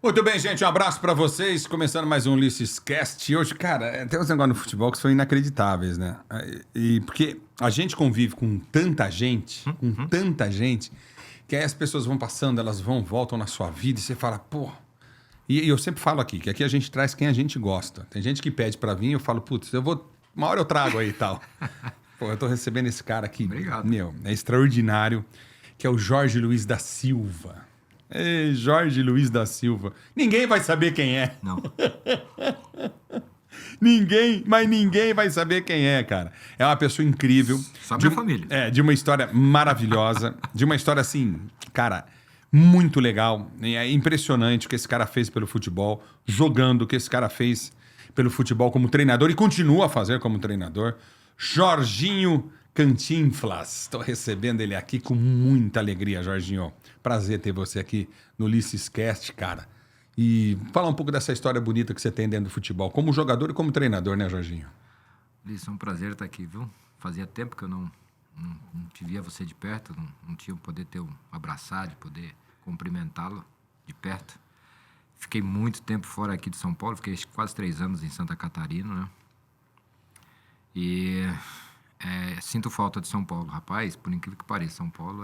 Muito bem, gente, um abraço pra vocês. Começando mais um Ulisses Cast. E hoje, cara, tem uns negócios no futebol que são inacreditáveis, né? E porque a gente convive com tanta gente, que aí as pessoas vão passando, elas voltam na sua vida e você fala, pô. E eu sempre falo aqui, que aqui a gente traz quem a gente gosta. Tem gente que pede pra vir, eu falo, putz, uma hora eu trago aí e tal. Pô, eu tô recebendo esse cara aqui. Obrigado. Meu, é extraordinário, que é o Jorge Luiz da Silva. Ei, Jorge Luiz da Silva. Ninguém vai saber quem é. Não. Ninguém vai saber quem é, cara. É uma pessoa incrível. Só minha família. De uma história maravilhosa. De uma história, assim, cara, muito legal. É impressionante o que esse cara fez pelo futebol, jogando o que esse cara fez pelo futebol como treinador e continua a fazer como treinador. Jorginho Cantinflas. Estou recebendo ele aqui com muita alegria, Jorginho. Prazer ter você aqui no Ulisses Cast, cara. E falar um pouco dessa história bonita que você tem dentro do futebol, como jogador e como treinador, né, Jorginho? Ulisses, é um prazer estar aqui, viu? Fazia tempo que eu não te via você de perto, não tinha o poder de abraçar, de poder cumprimentá-lo de perto. Fiquei muito tempo fora aqui de São Paulo, fiquei quase 3 anos em Santa Catarina, né? E sinto falta de São Paulo. Rapaz, por incrível que pareça, São Paulo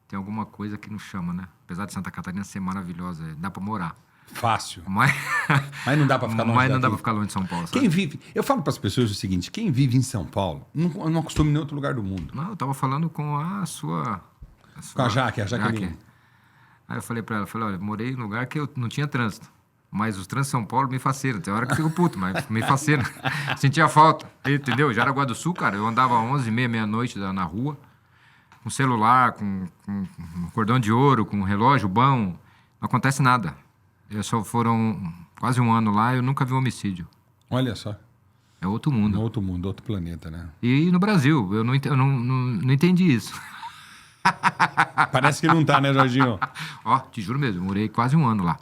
tem alguma coisa que nos chama, né? Apesar de Santa Catarina ser maravilhosa, dá pra morar. Fácil. Mas não dá pra ficar longe Mas não daqui. dá pra ficar longe de São Paulo, sabe? Quem vive... Eu falo pras pessoas o seguinte, quem vive em São Paulo não acostuma em outro lugar do mundo. Não, eu tava falando com a sua... Com a Jaqueline. Aí eu falei pra ela, olha, morei em um lugar que eu não tinha trânsito. Mas os trânsitos de São Paulo me fascinam. Tem hora que eu fico puto, mas me fascina. Sentia falta, entendeu? Jaraguá do Sul, cara, eu andava 11h30, meia-noite na rua, com celular, com cordão de ouro, com relógio bom. Não acontece nada. Foram quase 1 ano lá e eu nunca vi um homicídio. Olha só. É outro mundo. Outro mundo, outro planeta, né? E no Brasil, eu não entendi isso. Parece que não tá, né, Jorginho? Ó, te juro mesmo, morei quase 1 ano lá.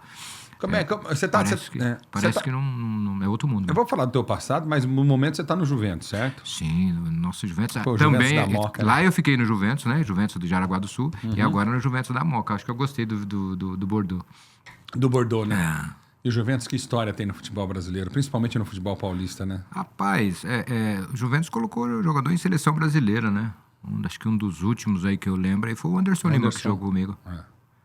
Você tá... Parece que não é outro mundo. Eu vou falar do teu passado, mas no momento você tá no Juventus, certo? Sim, no nosso Juventus. Pô, também. Juventus da Moca, lá né? eu fiquei no Juventus, né? Juventus do Jaraguá do Sul. E agora no Juventus da Moca. Acho que eu gostei do Bordeaux. Do Bordeaux, né? É. E o Juventus, que história tem no futebol brasileiro? Principalmente no futebol paulista, né? Rapaz, o Juventus colocou o jogador em seleção brasileira, né? Acho que um dos últimos aí que eu lembro aí foi o Anderson Lima que jogou comigo.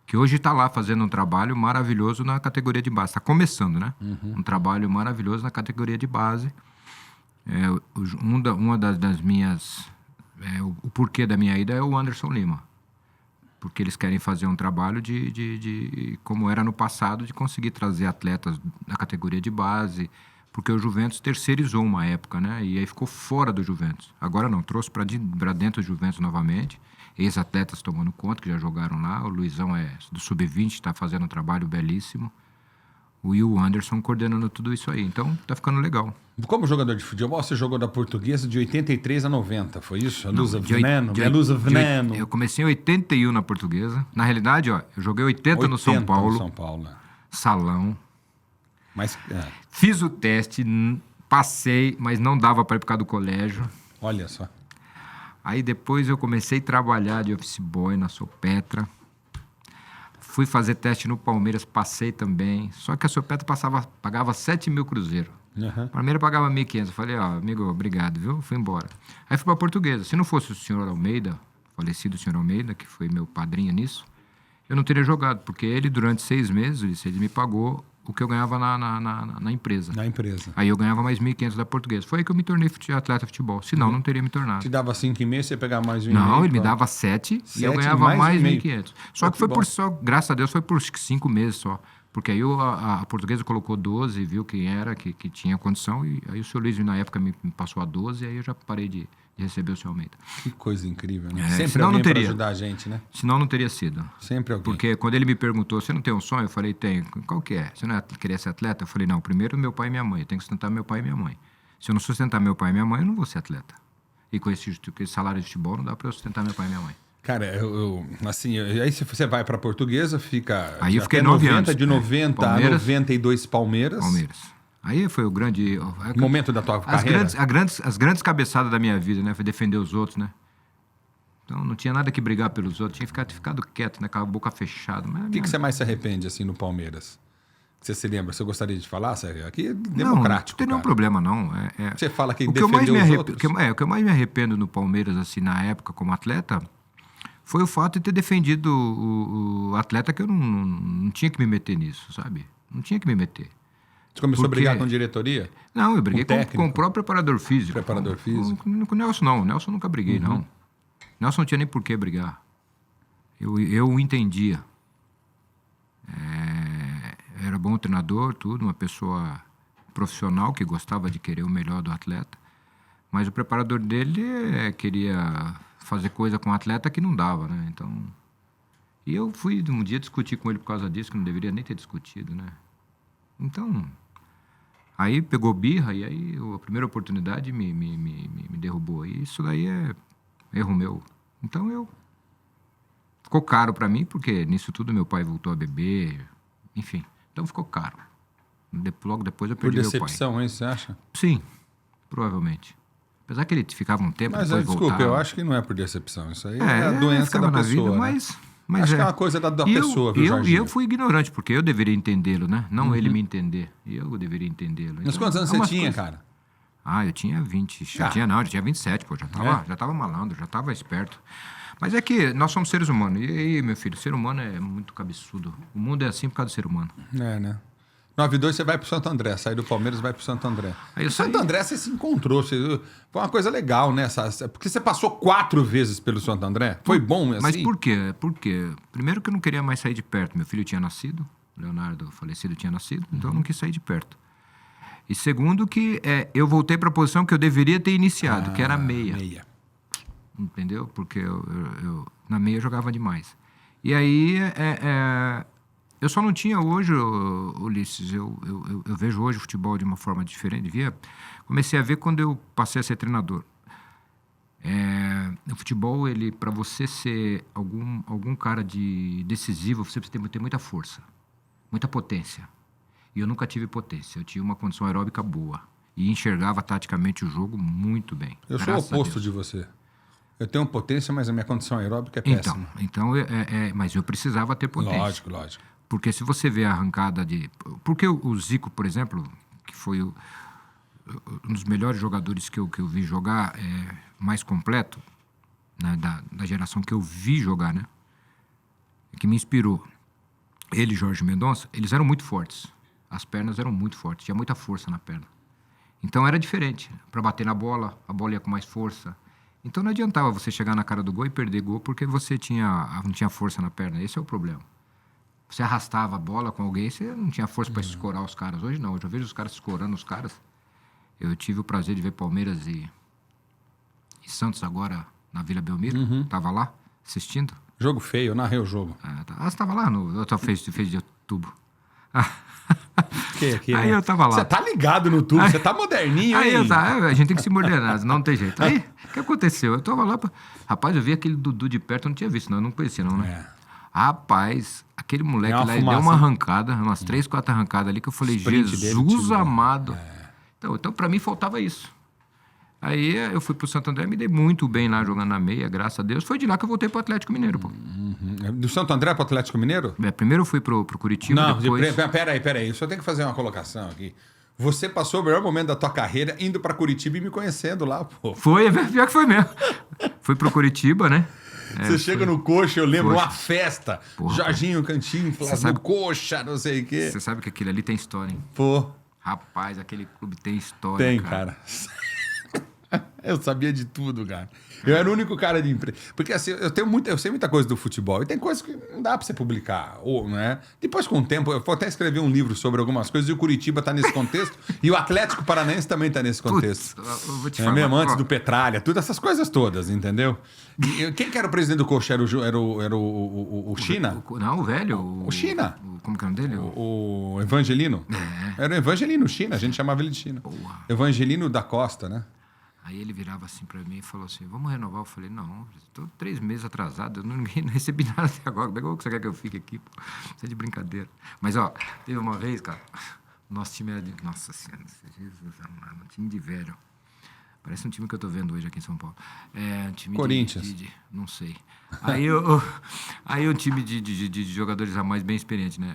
Que hoje está lá fazendo um trabalho maravilhoso na categoria de base. Está começando, né? Um trabalho maravilhoso na categoria de base. Uma das minhas... o porquê da minha ida é o Anderson Lima. Porque eles querem fazer um trabalho de como era no passado, de conseguir trazer atletas da categoria de base, porque o Juventus terceirizou uma época, né? E aí ficou fora do Juventus. Agora não, trouxe para dentro do Juventus novamente. Ex-atletas tomando conta, que já jogaram lá. O Luizão é do Sub-20, está fazendo um trabalho belíssimo. O Will Anderson coordenando tudo isso aí. Então, tá ficando legal. Como jogador de futebol, você jogou da Portuguesa de 83 a 90, foi isso? A Não, Luz of Veneno? Veneno. Eu comecei em 81 na Portuguesa. Na realidade, ó, eu joguei 80 no São Paulo. No São Paulo, né? Salão. Mas, Fiz o teste, passei, mas não dava para ir por causa do colégio. olha só. Aí depois eu comecei a trabalhar de office boy na Sopetra. Fui fazer teste no Palmeiras, passei também. Só que a Sopetra pagava 7 mil cruzeiros. Uhum. Primeiro pagava 1.500. Eu falei, amigo, obrigado, viu? Fui embora. Aí fui pra Portuguesa. Se não fosse o senhor Almeida, falecido senhor Almeida, que foi meu padrinho nisso, eu não teria jogado, porque ele, durante 6 meses, ele me pagou o que eu ganhava na empresa. Na empresa. Aí eu ganhava mais 1.500 da Portuguesa. Foi aí que eu me tornei atleta de futebol. Senão, não teria me tornado. Te dava 5,5, você ia pegar mais um Não, e-mail, ele me pronto. dava 7 e eu Sete ganhava mais 1,5. 1.500. Só que foi bom. graças a Deus, foi por 5 meses só. Porque aí a Portuguesa colocou 12, viu quem era, que tinha condição. E aí o seu Luiz, na época, me passou a 12, e aí eu já parei de receber o seu Aumento. Que coisa incrível, né? É, Sempre senão alguém não teria. pra ajudar a gente, né? Senão não teria sido. Sempre alguém. Porque quando ele me perguntou, você não tem um sonho? Eu falei, tenho. Qual que é? Você não queria ser atleta? Eu falei, não, primeiro meu pai e minha mãe. Eu tenho que sustentar meu pai e minha mãe. Se eu não sustentar meu pai e minha mãe, eu não vou ser atleta. E com esse salário de futebol, não dá para eu sustentar meu pai e minha mãe. Cara, aí se você vai pra Portuguesa, fica... Aí eu fiquei até 9 90, anos. De 90 Palmeiras. a 92 Palmeiras. Aí foi o grande... Momento da tua carreira. As grandes cabeçadas da minha vida, né? Foi defender os outros, né? Então não tinha nada que brigar pelos outros. Tinha ficado quieto, né? Com a boca fechada. O que você mais se arrepende, assim, no Palmeiras? Você se lembra? Você gostaria de falar? Aqui é Não, democrático, não tem nenhum cara. problema, não. Você fala que O que eu mais defendeu me os arrependo, outros. o que eu mais me arrependo no Palmeiras, assim, na época, como atleta, foi o fato de ter defendido o atleta que eu não tinha que me meter nisso, sabe? Não tinha que me meter. Você começou a Porque... brigar com a diretoria? Não, eu briguei Com o com técnico? o próprio preparador físico. Preparador físico? Com o Nelson, não. O Nelson nunca briguei, não. Nelson não tinha nem por que brigar. Eu o entendia. Era bom treinador, tudo, uma pessoa profissional que gostava de querer o melhor do atleta. Mas o preparador dele queria fazer coisa com o atleta que não dava, né? Então... E eu fui um dia discutir com ele por causa disso, que não deveria nem ter discutido, né? Então... Aí pegou birra e aí a primeira oportunidade me derrubou. E isso daí é erro meu. Então ficou caro para mim, porque nisso tudo meu pai voltou a beber, enfim. Então ficou caro. Logo depois eu Por perdi meu pai. decepção, hein, você acha? Sim, provavelmente. Apesar que ele ficava um tempo, Mas, depois desculpa, voltava. eu acho que não é por decepção. Isso aí é a doença ficava da na pessoa, vida, né? mas Acho que é uma coisa da E pessoa, viu, E Jorginho? eu fui ignorante, porque eu deveria entendê-lo, né? Não ele me entender. E eu deveria entendê-lo. Mas quantos anos você tinha, cara? Eu tinha 20. Eu tinha 27, pô. Já tava malandro, já tava esperto. Mas é que nós somos seres humanos. E aí, meu filho, o ser humano é muito cabeçudo. O mundo é assim por causa do ser humano. É, né? 9-2 você vai pro Santo André. Sai do Palmeiras e vai pro Santo André. Aí eu Santo saí- André você se encontrou. Foi uma coisa legal, né? Porque você passou 4 vezes pelo Santo André. Foi bom, assim? Mas por quê? Por quê? Primeiro que eu não queria mais sair de perto. Meu filho tinha nascido, Leonardo falecido tinha nascido, então eu não quis sair de perto. E segundo que eu voltei para a posição que eu deveria ter iniciado, que era meia. Meia. Entendeu? Porque eu na meia eu jogava demais. E aí, eu só não tinha hoje, Ulisses, eu vejo hoje o futebol de uma forma diferente. Comecei a ver quando eu passei a ser treinador. O futebol, para você ser algum cara decisivo, você precisa ter muita força, muita potência. E eu nunca tive potência, eu tinha uma condição aeróbica boa. E enxergava taticamente o jogo muito bem. Eu sou o graças a oposto Deus. de você. Eu tenho potência, mas a minha condição aeróbica é péssima. Mas eu precisava ter potência. Lógico. Porque se você vê a arrancada de... Porque o Zico, por exemplo, que foi um dos melhores jogadores que eu vi jogar, mais completo, né, da geração que eu vi jogar, né? Que me inspirou. Ele e Jorge Mendonça, eles eram muito fortes. As pernas eram muito fortes, tinha muita força na perna. Então era diferente. Para bater na bola, a bola ia com mais força. Então não adiantava você chegar na cara do gol e perder gol porque você não tinha força na perna. Esse é o problema. Você arrastava a bola com alguém, você não tinha força para escorar os caras. Hoje não, hoje eu vejo os caras escorando os caras. Eu tive o prazer de ver Palmeiras e Santos agora na Vila Belmiro. Tava lá assistindo. Jogo feio, eu narrei o jogo. Você estava lá no fez de outubro. Aqui, Aí né? eu tava lá. Você tá ligado no tubo, você tá moderninho, Aí hein? a gente tem que se modernar, não tem jeito. Aí, o que aconteceu? Eu tava lá, rapaz, eu vi aquele Dudu de perto, eu não tinha visto, não conhecia não, né? Rapaz, aquele moleque uma lá, ele fumaça, deu uma hein? arrancada, umas 3, 4 arrancadas ali, que eu falei, Sprint dele, Jesus tiro, né? amado. Então, pra mim, faltava isso. Aí eu fui pro Santo André, me dei muito bem lá, jogando na meia, graças a Deus. Foi de lá que eu voltei pro Atlético Mineiro, pô. Do Santo André pro Atlético Mineiro? Primeiro eu fui pro Curitiba, Não, depois... peraí. Só tem que fazer uma colocação aqui. Você passou o melhor momento da tua carreira indo pra Curitiba e me conhecendo lá, pô. Foi, pior que foi mesmo. Fui pro Curitiba, né? Você chega no Coxa, eu lembro, Coxa. uma festa. Porra, Jorginho Cantinho, Flávio sabe- Coxa, não sei o quê. Você sabe que aquilo ali tem história, hein? Pô, Rapaz, aquele clube tem história, tem, cara. Eu sabia de tudo, cara. Eu era o único cara de empresa. Porque assim, eu sei muita coisa do futebol. E tem coisas que não dá pra você publicar, ou, né? Depois, com o tempo, eu vou até escrever um livro sobre algumas coisas, e o Curitiba tá nesse contexto, e o Atlético Paranaense também tá nesse contexto. Putz, eu vou te É falar. mesmo, antes ó, do Petralha, tudo essas coisas todas, entendeu? E quem que era o presidente do Coxa? Era o China? Não, o velho. O China. Como que é o nome dele? O Evangelino. Era o Evangelino China, a gente chamava ele de China. Boa. Evangelino da Costa, né? Aí ele virava assim pra mim e falou assim, vamos renovar? Eu falei, não, estou 3 meses atrasado, eu não recebi nada até agora. Como é que você quer que eu fique aqui? Pô? Isso é de brincadeira. Mas, ó, teve uma vez, cara, nosso time era de... Nossa Senhora, Jesus amado, um time de velho. Parece um time que eu tô vendo hoje aqui em São Paulo. Um time Corinthians. não sei. Aí o time de jogadores a mais bem experientes, né?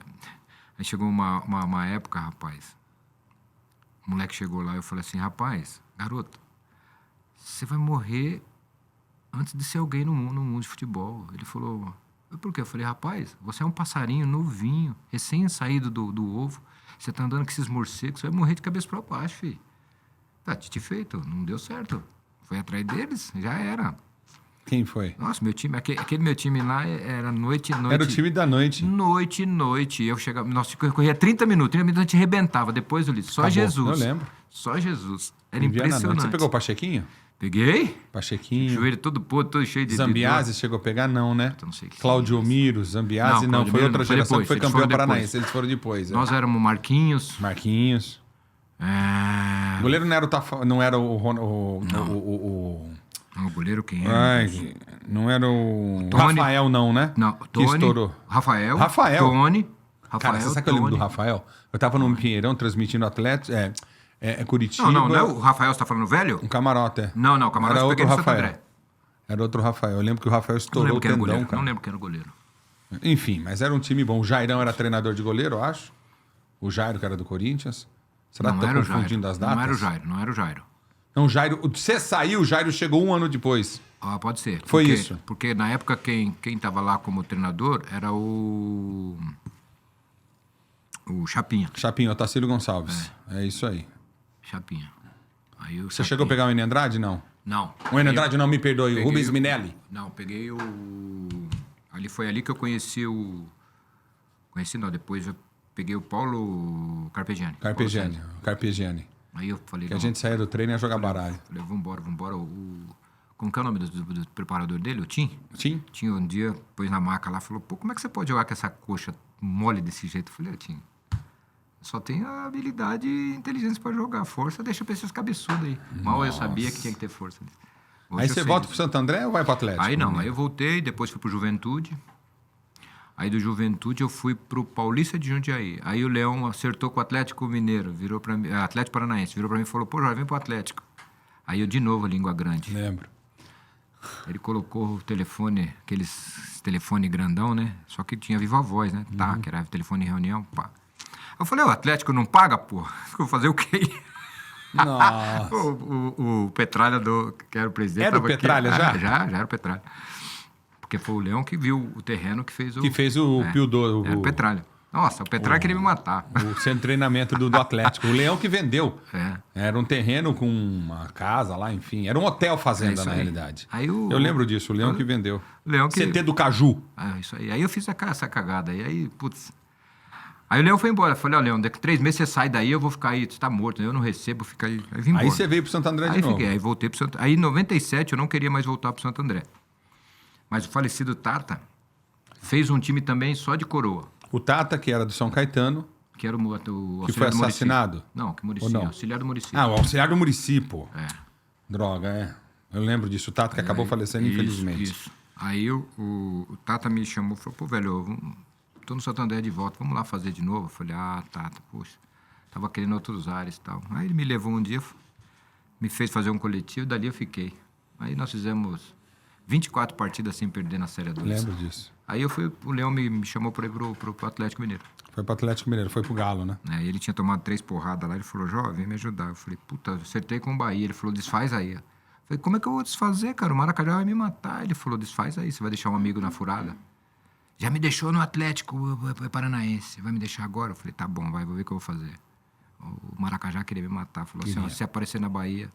Aí chegou uma época, rapaz, o moleque chegou lá e eu falei assim, rapaz, garoto, você vai morrer antes de ser alguém no mundo de futebol. Ele falou, por quê? Eu falei, rapaz, você é um passarinho novinho, recém-saído do ovo, você tá andando com esses morcegos, você vai morrer de cabeça para baixo, filho. Tá, dito e feito, não deu certo. Foi atrás deles, já era. Quem foi? Nossa, meu time, aquele meu time lá era noite. Era o time da noite. Noite. Eu chegava, nossa, eu corria 30 minutos, a gente arrebentava. Depois, Ulisses, só Acabou, Jesus. eu lembro. Só Jesus. Era Vivia na noite. impressionante. Você pegou o Pachequinho? Peguei. Pachequinho. Joelho todo podre, todo cheio de... Zambiase chegou a pegar? Não, né? Eu não sei que Claudio sim, Miro, Zambiase, não. Claudio Foi Miro outra não, foi geração depois, que foi eles campeão foram paranaense. depois. Eles foram depois. Nós éramos Marquinhos. Marquinhos. O goleiro não era não era O goleiro quem era? Ai, não era o Tony. Rafael, não, né? Não, Que Tony. estourou. Rafael. Rafael. Tony. Cara, você sabe que eu lembro do Rafael? Eu tava no Pinheirão transmitindo Atlético. Curitiba. Não é o Rafael, você tá falando velho? Um camarote, é. Não, o camarote Era eu outro peguei no Santo Rafael. André. Era outro Rafael. Eu lembro que o Rafael Não estourou lembro o quem era o tendão, goleiro. cara. Não lembro quem era o goleiro. Enfim, mas era um time bom. O Jairão era treinador de goleiro, eu acho. O Jairo, que era do Corinthians. Será que Não tô era o confundindo Jairo. as datas? Não era o Jairo. Não, o Jairo... Você saiu, o Jairo chegou um ano depois. Ah, pode ser. Foi isso. Porque na época quem tava lá como treinador era o Chapinha. Chapinho, Otacílio Gonçalves. É isso aí. Chapinha. Aí Você chegou a pegar o Enio Andrade? Não. Não. O Enio Andrade, não, me perdoe. O peguei Rubens Minelli. Não, peguei o... Foi ali que eu conheci o... Conheci não, depois eu peguei o Paulo Carpegiani. Carpegiani. Aí eu falei... Que a gente saía do treino e ia jogar baralho. Falei, vambora. Como que é o nome do preparador dele? O Tim? Tim? Tim um dia pôs na maca lá, falou, pô, como é que você pode jogar com essa coxa mole desse jeito? Eu falei, Tim, só tem a habilidade e inteligência pra jogar. Força, deixa pra esses cabeçudos aí. Mal eu sabia que tinha que ter força. Hoje Aí eu você sei volta disso. pro Santo André ou vai pro Atlético? Aí não, aí eu voltei, depois fui pro Juventude. Aí do Juventude eu fui pro Paulista de Jundiaí. Aí o Leão acertou com o Atlético Mineiro, virou para mim, Atlético Paranaense, virou pra mim e falou, pô, Jorge, vem pro Atlético. Aí eu de novo, língua grande. Lembro. Ele colocou o telefone, aqueles telefone grandão, né? Só que tinha viva voz, né? Tá, que era telefone em reunião, pá. Eu falei, o Atlético não paga, pô? Vou fazer o quê? Nossa. o Petralha, que era o presidente... Era o tava aqui. Petralha já? Já era o Petralha. Porque foi o Leão que viu o terreno que fez o... Que fez o Pio Era o Petralha. Nossa, o Petralha queria me matar. O centro de treinamento do Atlético. O Leão que vendeu. É. Era um terreno com uma casa lá, enfim. Era um hotel fazenda, isso na aí. realidade. Aí Eu lembro disso, o Leão que vendeu. Leão que... CT do Caju. Isso aí. Aí eu fiz essa cagada. Aí, putz... Aí o Leão foi embora. Eu falei, ó, Leão, daqui 3 meses você sai daí, eu vou ficar aí, você tá morto, eu não recebo, fica aí. Aí vim embora. Aí você veio pro Santo André de Aí novo. fiquei, aí voltei pro Santo... Aí em 97 eu não queria mais voltar pro Santo André. Mas o falecido Tata fez um time também só de coroa. O Tata, que era do São Caetano, Que era o que auxiliar foi do Muricy. assassinado. Não, que Muricy, Ou não? auxiliar do Muricy. O auxiliar do Muricy, pô. É. Droga, é. Eu lembro disso. O Tata que acabou falecendo, infelizmente. Isso. Aí o Tata me chamou e falou, pô, velho, tô no Santo André de volta, vamos lá fazer de novo? Eu falei, Tata, poxa, tava querendo outros ares e tal. Aí ele me levou um dia, me fez fazer um coletivo, dali eu fiquei. Aí nós fizemos 24 partidas sem perder na Série 2. Lembro disso. Aí o Leão me chamou para ir pro Atlético Mineiro. Foi pro Atlético Mineiro, foi pro Galo, né? Ele tinha tomado 3 porradas lá, ele falou, Jó, vem me ajudar. Eu falei, puta, eu acertei com o Bahia. Ele falou, desfaz aí. Eu falei, como é que eu vou desfazer, cara? O Maracajá vai me matar. Ele falou, desfaz aí, você vai deixar um amigo na furada. Já me deixou no Atlético Paranaense, vai me deixar agora? Eu falei, tá bom, vai, vou ver o que eu vou fazer. O Maracajá queria me matar, falou assim, ó, se aparecer na Bahia,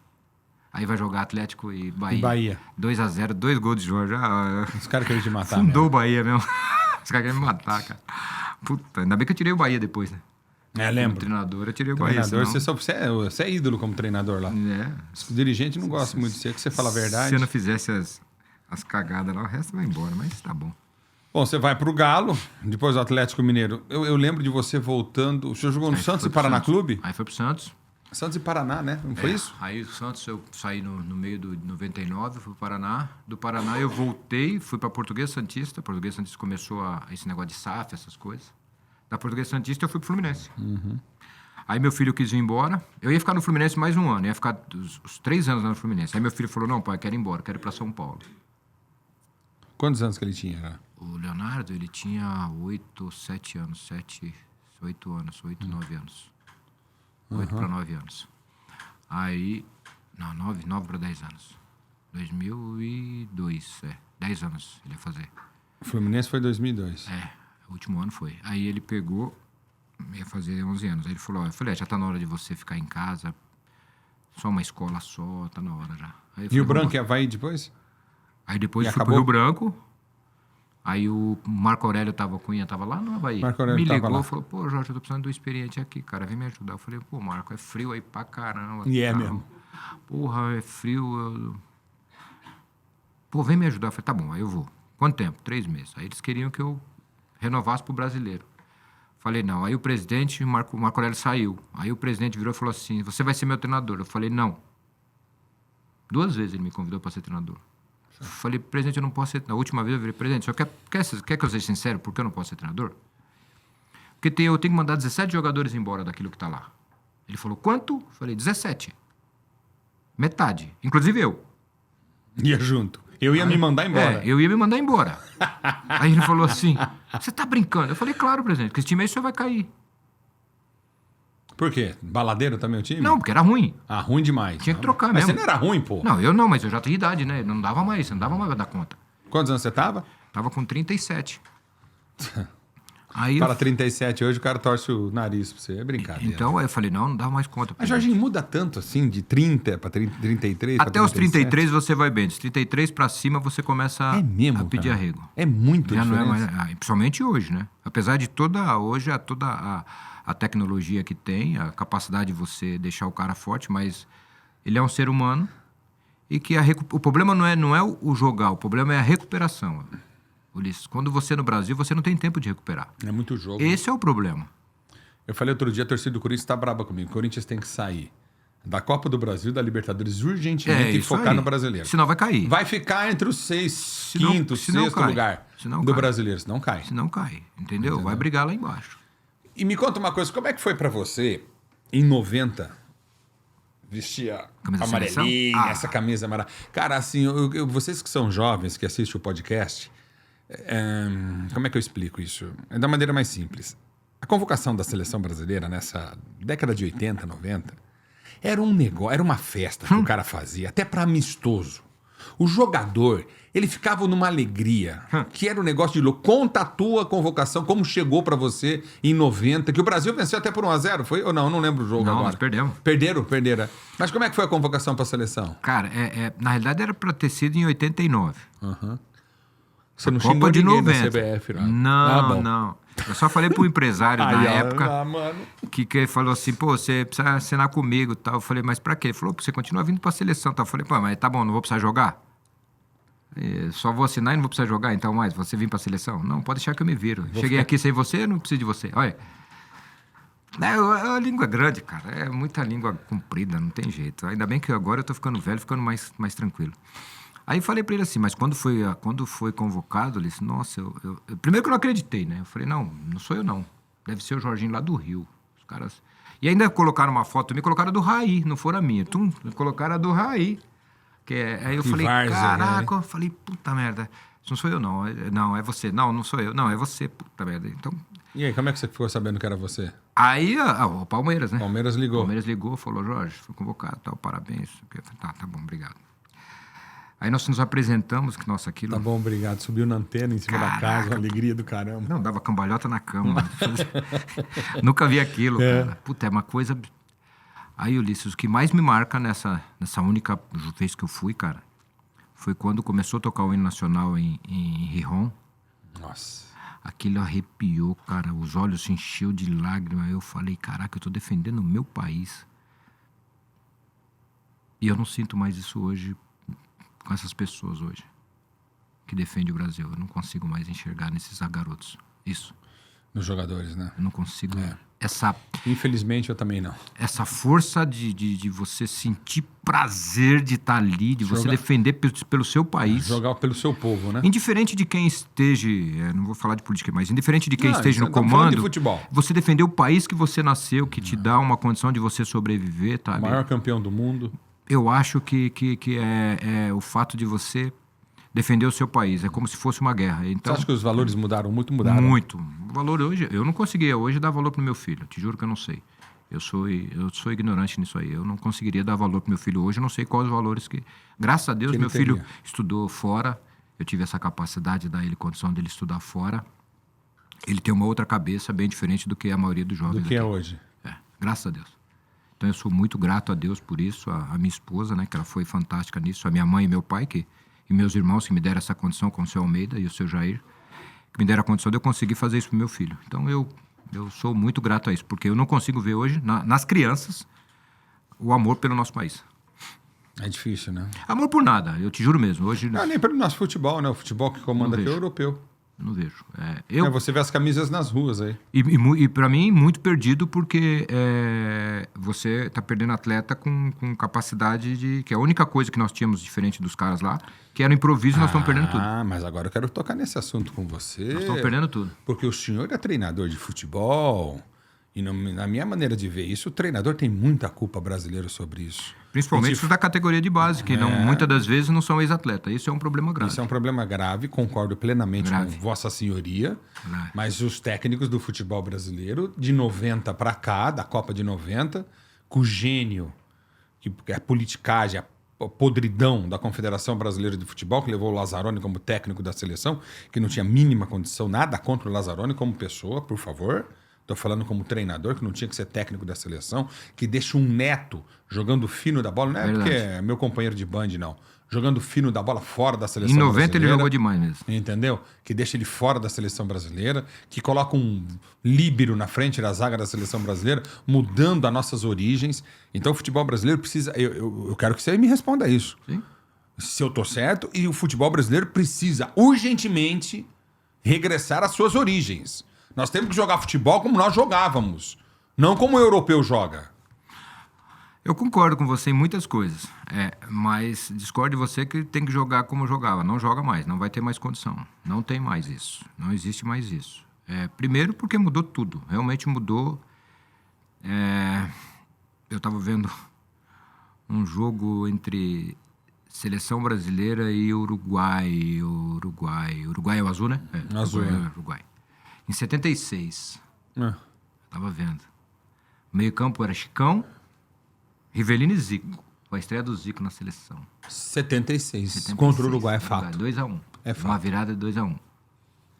aí vai jogar Atlético e Bahia. E Bahia. 2-0, 2 gols de Jorge. Os caras queriam te matar, Fundou mesmo. o Bahia mesmo. Os caras queriam me matar, cara. Puta, ainda bem que eu tirei o Bahia depois, né? Lembro. Como treinador, eu tirei o Bahia. Treinador, senão... você é ídolo como treinador lá. Os dirigentes não gostam muito de você, que você fala a verdade. Se eu não fizesse as cagadas lá, o resto vai embora, mas tá bom. Bom, você vai pro Galo, depois do Atlético Mineiro. Eu lembro de você voltando. O senhor jogou no Santos e Paraná Clube? Aí foi pro Santos. Santos e Paraná, né? Não foi isso? Aí o Santos eu saí no meio do 99, fui pro Paraná. Do Paraná eu voltei, fui pra Portuguesa Santista. Portuguesa Santista começou esse negócio de SAF, essas coisas. Da Portuguesa Santista eu fui pro Fluminense. Aí meu filho quis ir embora. Eu ia ficar no Fluminense mais um ano, ia ficar os 3 anos lá no Fluminense. Aí meu filho falou, não, pai, quero ir embora, quero ir pra São Paulo. Quantos anos que ele tinha? Né? O Leonardo, ele tinha 8, 7 anos, 7, 8 anos, 8, 9 anos. 8 para 9 anos. Aí, não, 9 para 10 anos. 2002, 10 anos ele ia fazer. O Fluminense foi 2002. O último ano foi. Aí ele pegou, ia fazer 11 anos. Aí ele falou, eu falei, já tá na hora de você ficar em casa, só uma escola só, tá na hora já. Aí E o Branco e Avaí depois? Aí depois E fui acabou? pro Rio Branco. Aí o Marco Aurélio Cunha tava lá no Avaí. Marco Aurélio me tava ligou lá. e falou, pô, Jorge, eu tô precisando do experiente aqui, cara, vem me ajudar. Eu falei, pô, Marco, é frio aí pra caramba. E é tal. mesmo. Porra, é frio. Pô, vem me ajudar. Eu falei, tá bom, aí eu vou. Quanto tempo? 3 meses. Aí eles queriam que eu renovasse pro brasileiro. Falei, não. Aí o presidente, Marco Aurélio saiu. Aí o presidente virou e falou assim, você vai ser meu treinador. Eu falei, não. 2 vezes ele me convidou para ser treinador. Eu falei, presidente, eu não posso ser... Na última vez eu virei, presidente, só quer que eu seja sincero? Por que eu não posso ser treinador? Porque eu tenho que mandar 17 jogadores embora daquilo que tá lá. Ele falou, quanto? Eu falei, 17. Metade. Inclusive eu. Ia junto. Eu ia me mandar embora. Eu ia me mandar embora. Aí ele falou assim, você tá brincando? Eu falei, claro, presidente, porque esse time aí só vai cair. Por quê? Baladeiro também o time? Não, porque era ruim. Ah, ruim demais. Tinha que trocar Mas mesmo. você não era ruim, pô. Não, eu não, mas eu já tinha idade, né? Não dava mais pra dar conta. Quantos anos você tava? Tava com 37. Aí Para 37 hoje, o cara torce o nariz pra você. É brincadeira. Então, aí eu falei, não dava mais conta. Mas, Jorginho, muda tanto assim, de 30 para 33, pra Até os 37? 33 você vai bem. Dos 33 pra cima você começa É mesmo, a pedir cara? arrego. É muito Já não é diferente. mais, principalmente hoje, né? Apesar de toda a tecnologia que tem, a capacidade de você deixar o cara forte, mas ele é um ser humano e que o problema não é o jogar, o problema é a recuperação. Ulisses, quando você no Brasil, você não tem tempo de recuperar. É muito jogo. Esse é o problema. Eu falei outro dia, a torcida do Corinthians tá braba comigo. O Corinthians tem que sair da Copa do Brasil, da Libertadores, urgentemente e isso focar aí. no brasileiro. Senão vai cair. Vai ficar entre os quinto, se não sexto cai. lugar Se não do cai. brasileiro, senão cai. Senão cai, entendeu? Vai brigar lá embaixo. E me conta uma coisa, como é que foi pra você, em 90, vestir a Camisa da amarelinha, seleção? essa camisa amarela? Cara, assim, vocês que são jovens, que assistem o podcast, como é que eu explico isso? É da maneira mais simples. A convocação da seleção brasileira nessa década de 80, 90, era um negócio, era uma festa que o cara fazia, até pra amistoso. O jogador, ele ficava numa alegria, que era um negócio de louco. Conta a tua convocação, como chegou pra você em 90, que o Brasil venceu até por 1-0, foi? Ou não? Não lembro o jogo Não, agora. nós perdemos. Perderam. Mas como é que foi a convocação pra seleção? Cara, na realidade era pra ter sido em 89. Você não Copa xingou de ninguém 90. na CBF, não? Não, bom. não. Eu só falei pro empresário na época mano. que falou assim, pô, você precisa assinar comigo e tal. Eu falei, mas pra quê? Ele falou, você continua vindo pra seleção. Tal. Eu falei, pô, mas tá bom, não vou precisar jogar? Só vou assinar e não vou precisar jogar, então mais, você vir pra seleção? Não, pode deixar que eu me viro. Cheguei aqui sem você, não preciso de você. Olha. A língua é grande, cara. É muita língua comprida, não tem jeito. Ainda bem que agora eu tô ficando velho, ficando mais tranquilo. Aí falei pra ele assim, mas quando foi convocado, ele disse, nossa, primeiro que eu não acreditei, né? Eu falei, não sou eu não. Deve ser o Jorginho lá do Rio. Os caras... E ainda colocaram uma foto, me colocaram a do Raí, não foram a minha. Colocaram a do Raí. Aí eu falei, várzea, caraca, né? eu falei, puta merda. Isso não sou eu não. Não, é você. Não sou eu. Não, é você, puta merda. Então... E aí, como é que você ficou sabendo que era você? Aí, o Palmeiras, né? Palmeiras ligou. Palmeiras ligou, falou, Jorge, foi convocado, tal, parabéns. Eu falei, tá bom, obrigado. Aí nós nos apresentamos, que nossa, aquilo... Tá bom, obrigado. Subiu na antena em cima da casa, uma alegria do caramba. Não, dava cambalhota na cama. Nunca vi aquilo, cara. Puta, é uma coisa... Aí, Ulisses, o que mais me marca nessa única vez que eu fui, cara, foi quando começou a tocar o hino nacional em Rijon. Nossa. Aquilo arrepiou, cara. Os olhos se encheu de lágrimas. Eu falei, caraca, eu tô defendendo o meu país. E eu não sinto mais isso hoje com essas pessoas hoje que defendem o Brasil. Eu não consigo mais enxergar nesses garotos. Isso. Nos jogadores, né? Eu não consigo... Infelizmente, eu também não. Essa força de você sentir prazer de estar ali, de você defender pelo seu país. Jogar pelo seu povo, né? Indiferente de quem esteja... não vou falar de política, mas indiferente de quem esteja no estamos falando comando... de futebol. Você defender o país que você nasceu, que te dá uma condição de você sobreviver, tá? O maior campeão do mundo. Eu acho que é o fato de você defender o seu país. É como se fosse uma guerra. Então, Você acha que os valores mudaram muito? Mudaram. muito. O valor hoje, eu não conseguia hoje dar valor pro meu filho. Te juro que eu não sei. Eu sou ignorante nisso aí. Eu não conseguiria dar valor pro meu filho hoje. Eu não sei quais os valores que... Graças a Deus, Que ele meu filho teria. estudou fora. Eu tive essa capacidade de dar ele condição dele estudar fora. Ele tem uma outra cabeça bem diferente do que a maioria dos jovens Do que é aqui. hoje. Graças a Deus. Então eu sou muito grato a Deus por isso, a minha esposa, né, que ela foi fantástica nisso, a minha mãe e meu pai, e meus irmãos que me deram essa condição, como o seu Almeida e o seu Jair, que me deram a condição de eu conseguir fazer isso pro meu filho. Então eu sou muito grato a isso, porque eu não consigo ver hoje, nas crianças, o amor pelo nosso país. É difícil, né? Amor por nada, eu te juro mesmo. Hoje Não, nem pelo nosso futebol, né? O futebol que comanda Não aqui é o vejo. europeu. eu não vejo. Você vê as camisas nas ruas aí. E para mim, muito perdido, porque você está perdendo atleta com capacidade de... Que é a única coisa que nós tínhamos diferente dos caras lá, que era o improviso, nós estamos perdendo tudo. Ah, mas agora eu quero tocar nesse assunto com você. Nós estamos perdendo tudo. Porque o senhor é treinador de futebol. E na minha maneira de ver isso, o treinador tem muita culpa brasileira sobre isso. Principalmente os da categoria de base, que muitas das vezes não são ex-atleta. Isso é um problema grave. Isso é um problema grave, concordo plenamente Grave. com Vossa Senhoria. Grave. Mas os técnicos do futebol brasileiro, de 90 para cá, da Copa de 90, com o gênio, que é a politicagem, a podridão da Confederação Brasileira de Futebol, que levou o Lazzaroni como técnico da seleção, que não tinha mínima condição, nada contra o Lazzaroni como pessoa, por favor. Estou falando como treinador, que não tinha que ser técnico da seleção, que deixa um neto jogando fino da bola. Não é Verdade. porque é meu companheiro de band, não. Jogando fino da bola fora da seleção Em 90 brasileira. ele jogou demais mesmo. Entendeu? Que deixa ele fora da seleção brasileira, que coloca um líbero na frente da zaga da seleção brasileira, mudando as nossas origens. Então o futebol brasileiro precisa... Eu quero que você me responda isso. Sim. Se eu tô certo, e o futebol brasileiro precisa urgentemente regressar às suas origens. Nós temos que jogar futebol como nós jogávamos, não como o europeu joga. Eu concordo com você em muitas coisas, mas discordo de você que tem que jogar como jogava. Não joga mais, não vai ter mais condição. Não tem mais isso, não existe mais isso. Primeiro porque mudou tudo, realmente mudou. Eu estava vendo um jogo entre seleção brasileira e Uruguai. Uruguai é o azul, né? Azul, Uruguai. Em 76, É. estava vendo. O meio-campo era Chicão, Rivelino e Zico. A estreia do Zico na seleção. 76. Contra o Uruguai é fato. 2-1. É fato. Uma virada de 2-1.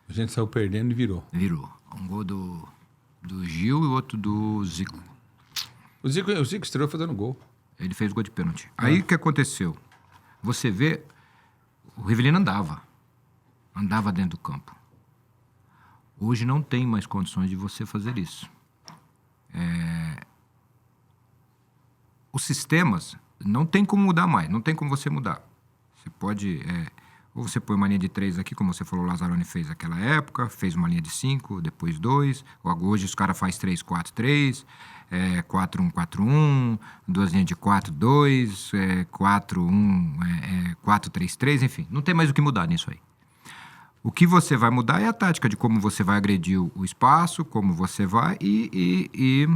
A gente saiu perdendo e virou. Virou. Um gol do Gil e outro do Zico. O Zico estreou fazendo gol. Ele fez gol de pênalti. Aí o que aconteceu? Você vê, o Rivelino andava. Andava dentro do campo. Hoje não tem mais condições de você fazer isso. Os sistemas não tem como mudar mais, não tem como você mudar. Você pode... ou você põe uma linha de 3 aqui, como você falou, o Lazzaroni fez naquela época, fez uma linha de 5, depois 2. Hoje os caras fazem 3-4-3, 4-1-4-1, duas linhas de 4-2, 4-1, 4-3-3, enfim. Não tem mais o que mudar nisso aí. O que você vai mudar é a tática de como você vai agredir o espaço, como você vai e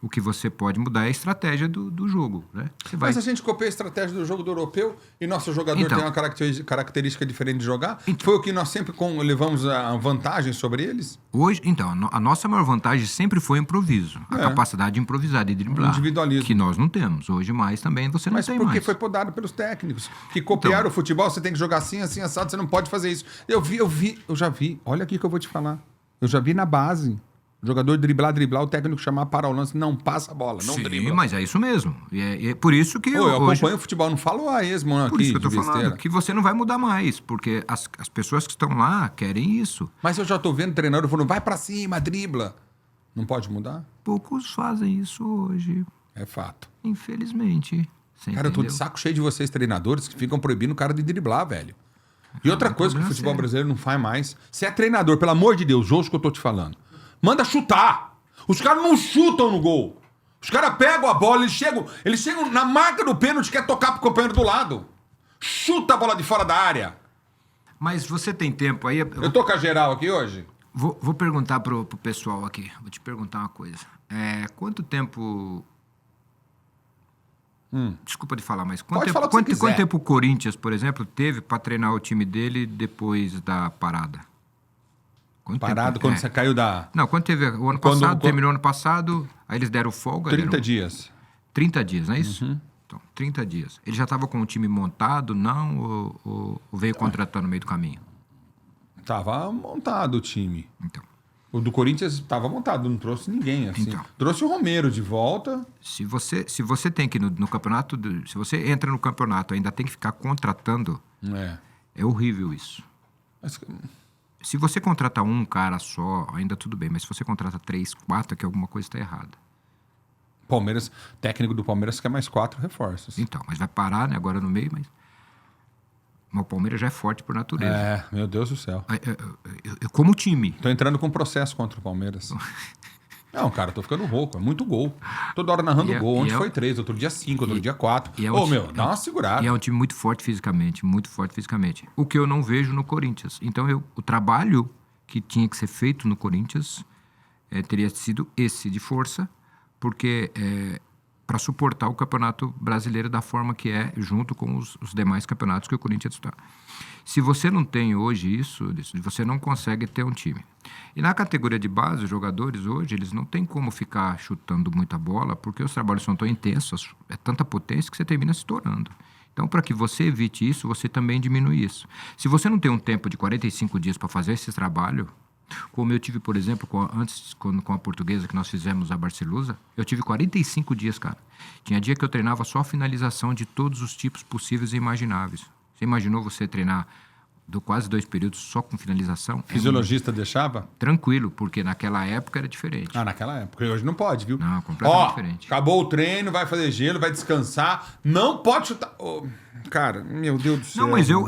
o que você pode mudar é a estratégia do jogo, né? Você vai... Mas a gente copia a estratégia do jogo do europeu e nosso jogador Então. tem uma característica diferente de jogar. Foi o que nós sempre levamos a vantagem sobre eles? Hoje, então, a nossa maior vantagem sempre foi o improviso. A capacidade de improvisar, de driblar. O individualismo. Que nós não temos. Hoje mais também você não Mas tem porque mais. foi podado pelos técnicos. Que copiaram o futebol, você tem que jogar assim, assim, assado, você não pode fazer isso. Eu já vi. Olha aqui que eu vou te falar. Eu já vi na base. O jogador driblar, o técnico chamar para o lance, não passa a bola, não Sim, dribla. mas é isso mesmo. E é por isso que Eu hoje... acompanho o futebol, não falo a esmo aqui Por isso que eu de tô falando, besteira. que você não vai mudar mais, porque as pessoas que estão lá querem isso. Mas eu já tô vendo treinador falando, vai pra cima, dribla. Não pode mudar? Poucos fazem isso hoje, É fato. infelizmente. Você Cara, eu tô de entendeu? saco cheio de vocês, treinadores, que ficam proibindo o cara de driblar, velho. E outra coisa que o problema futebol sério. brasileiro não faz mais. Você é treinador, pelo amor de Deus, ouça o que eu tô te falando. Manda chutar. Os caras não chutam no gol. Os caras pegam a bola, eles chegam na marca do pênalti, quer tocar pro companheiro do lado. Chuta a bola de fora da área. Mas você tem tempo aí? Eu tô com a geral aqui hoje? Vou perguntar pro pessoal aqui. Vou te perguntar uma coisa. Quanto tempo Desculpa de falar, mas Pode falar o que você quiser. quanto tempo o Corinthians, por exemplo, teve para treinar o time dele depois da parada? Parado quando você caiu da... Não, quando teve o ano passado, terminou o ano passado, aí eles deram folga. 30 dias. 30 dias, não é isso? Então, 30 dias. Ele já estava com o time montado, não? Ou veio contratando no meio do caminho? Tava montado o time. Então. O do Corinthians estava montado, não trouxe ninguém, assim. Então. Trouxe o Romero de volta. Se você tem que no campeonato, se você entra no campeonato ainda tem que ficar contratando, é horrível isso. Mas... Se você contrata um cara só, ainda tudo bem, mas se você contrata 3, 4, é que alguma coisa está errada. Palmeiras, técnico do Palmeiras quer mais 4 reforços. Então, mas vai parar, né, agora no meio, mas o Palmeiras já é forte por natureza. Meu Deus do céu. Eu como time. Tô entrando com processo contra o Palmeiras. Não, cara, tô ficando rouco. É muito gol. Toda hora narrando gol. Ontem foi 3, outro dia 5, outro dia 4. Dá uma segurada. E é um time muito forte fisicamente, muito forte fisicamente. O que eu não vejo no Corinthians. Então, o trabalho que tinha que ser feito no Corinthians teria sido esse, de força, porque para suportar o Campeonato Brasileiro da forma que é, junto com os demais campeonatos que o Corinthians está. Se você não tem hoje isso, você não consegue ter um time. E na categoria de base, os jogadores hoje, eles não têm como ficar chutando muita bola, porque os trabalhos são tão intensos, é tanta potência que você termina se estourando. Então, para que você evite isso, você também diminui isso. Se você não tem um tempo de 45 dias para fazer esse trabalho, como eu tive, por exemplo, com a Portuguesa, que nós fizemos a Barcelusa, eu tive 45 dias, cara. Tinha dia que eu treinava só a finalização de todos os tipos possíveis e imagináveis. Você imaginou você treinar quase 2 períodos só com finalização? Fisiologista deixava? Tranquilo, porque naquela época era diferente. Naquela época. Hoje não pode, viu? Não, completamente diferente. Acabou o treino, vai fazer gelo, vai descansar. Não pode chutar. Cara, meu Deus do céu. Não, mas eu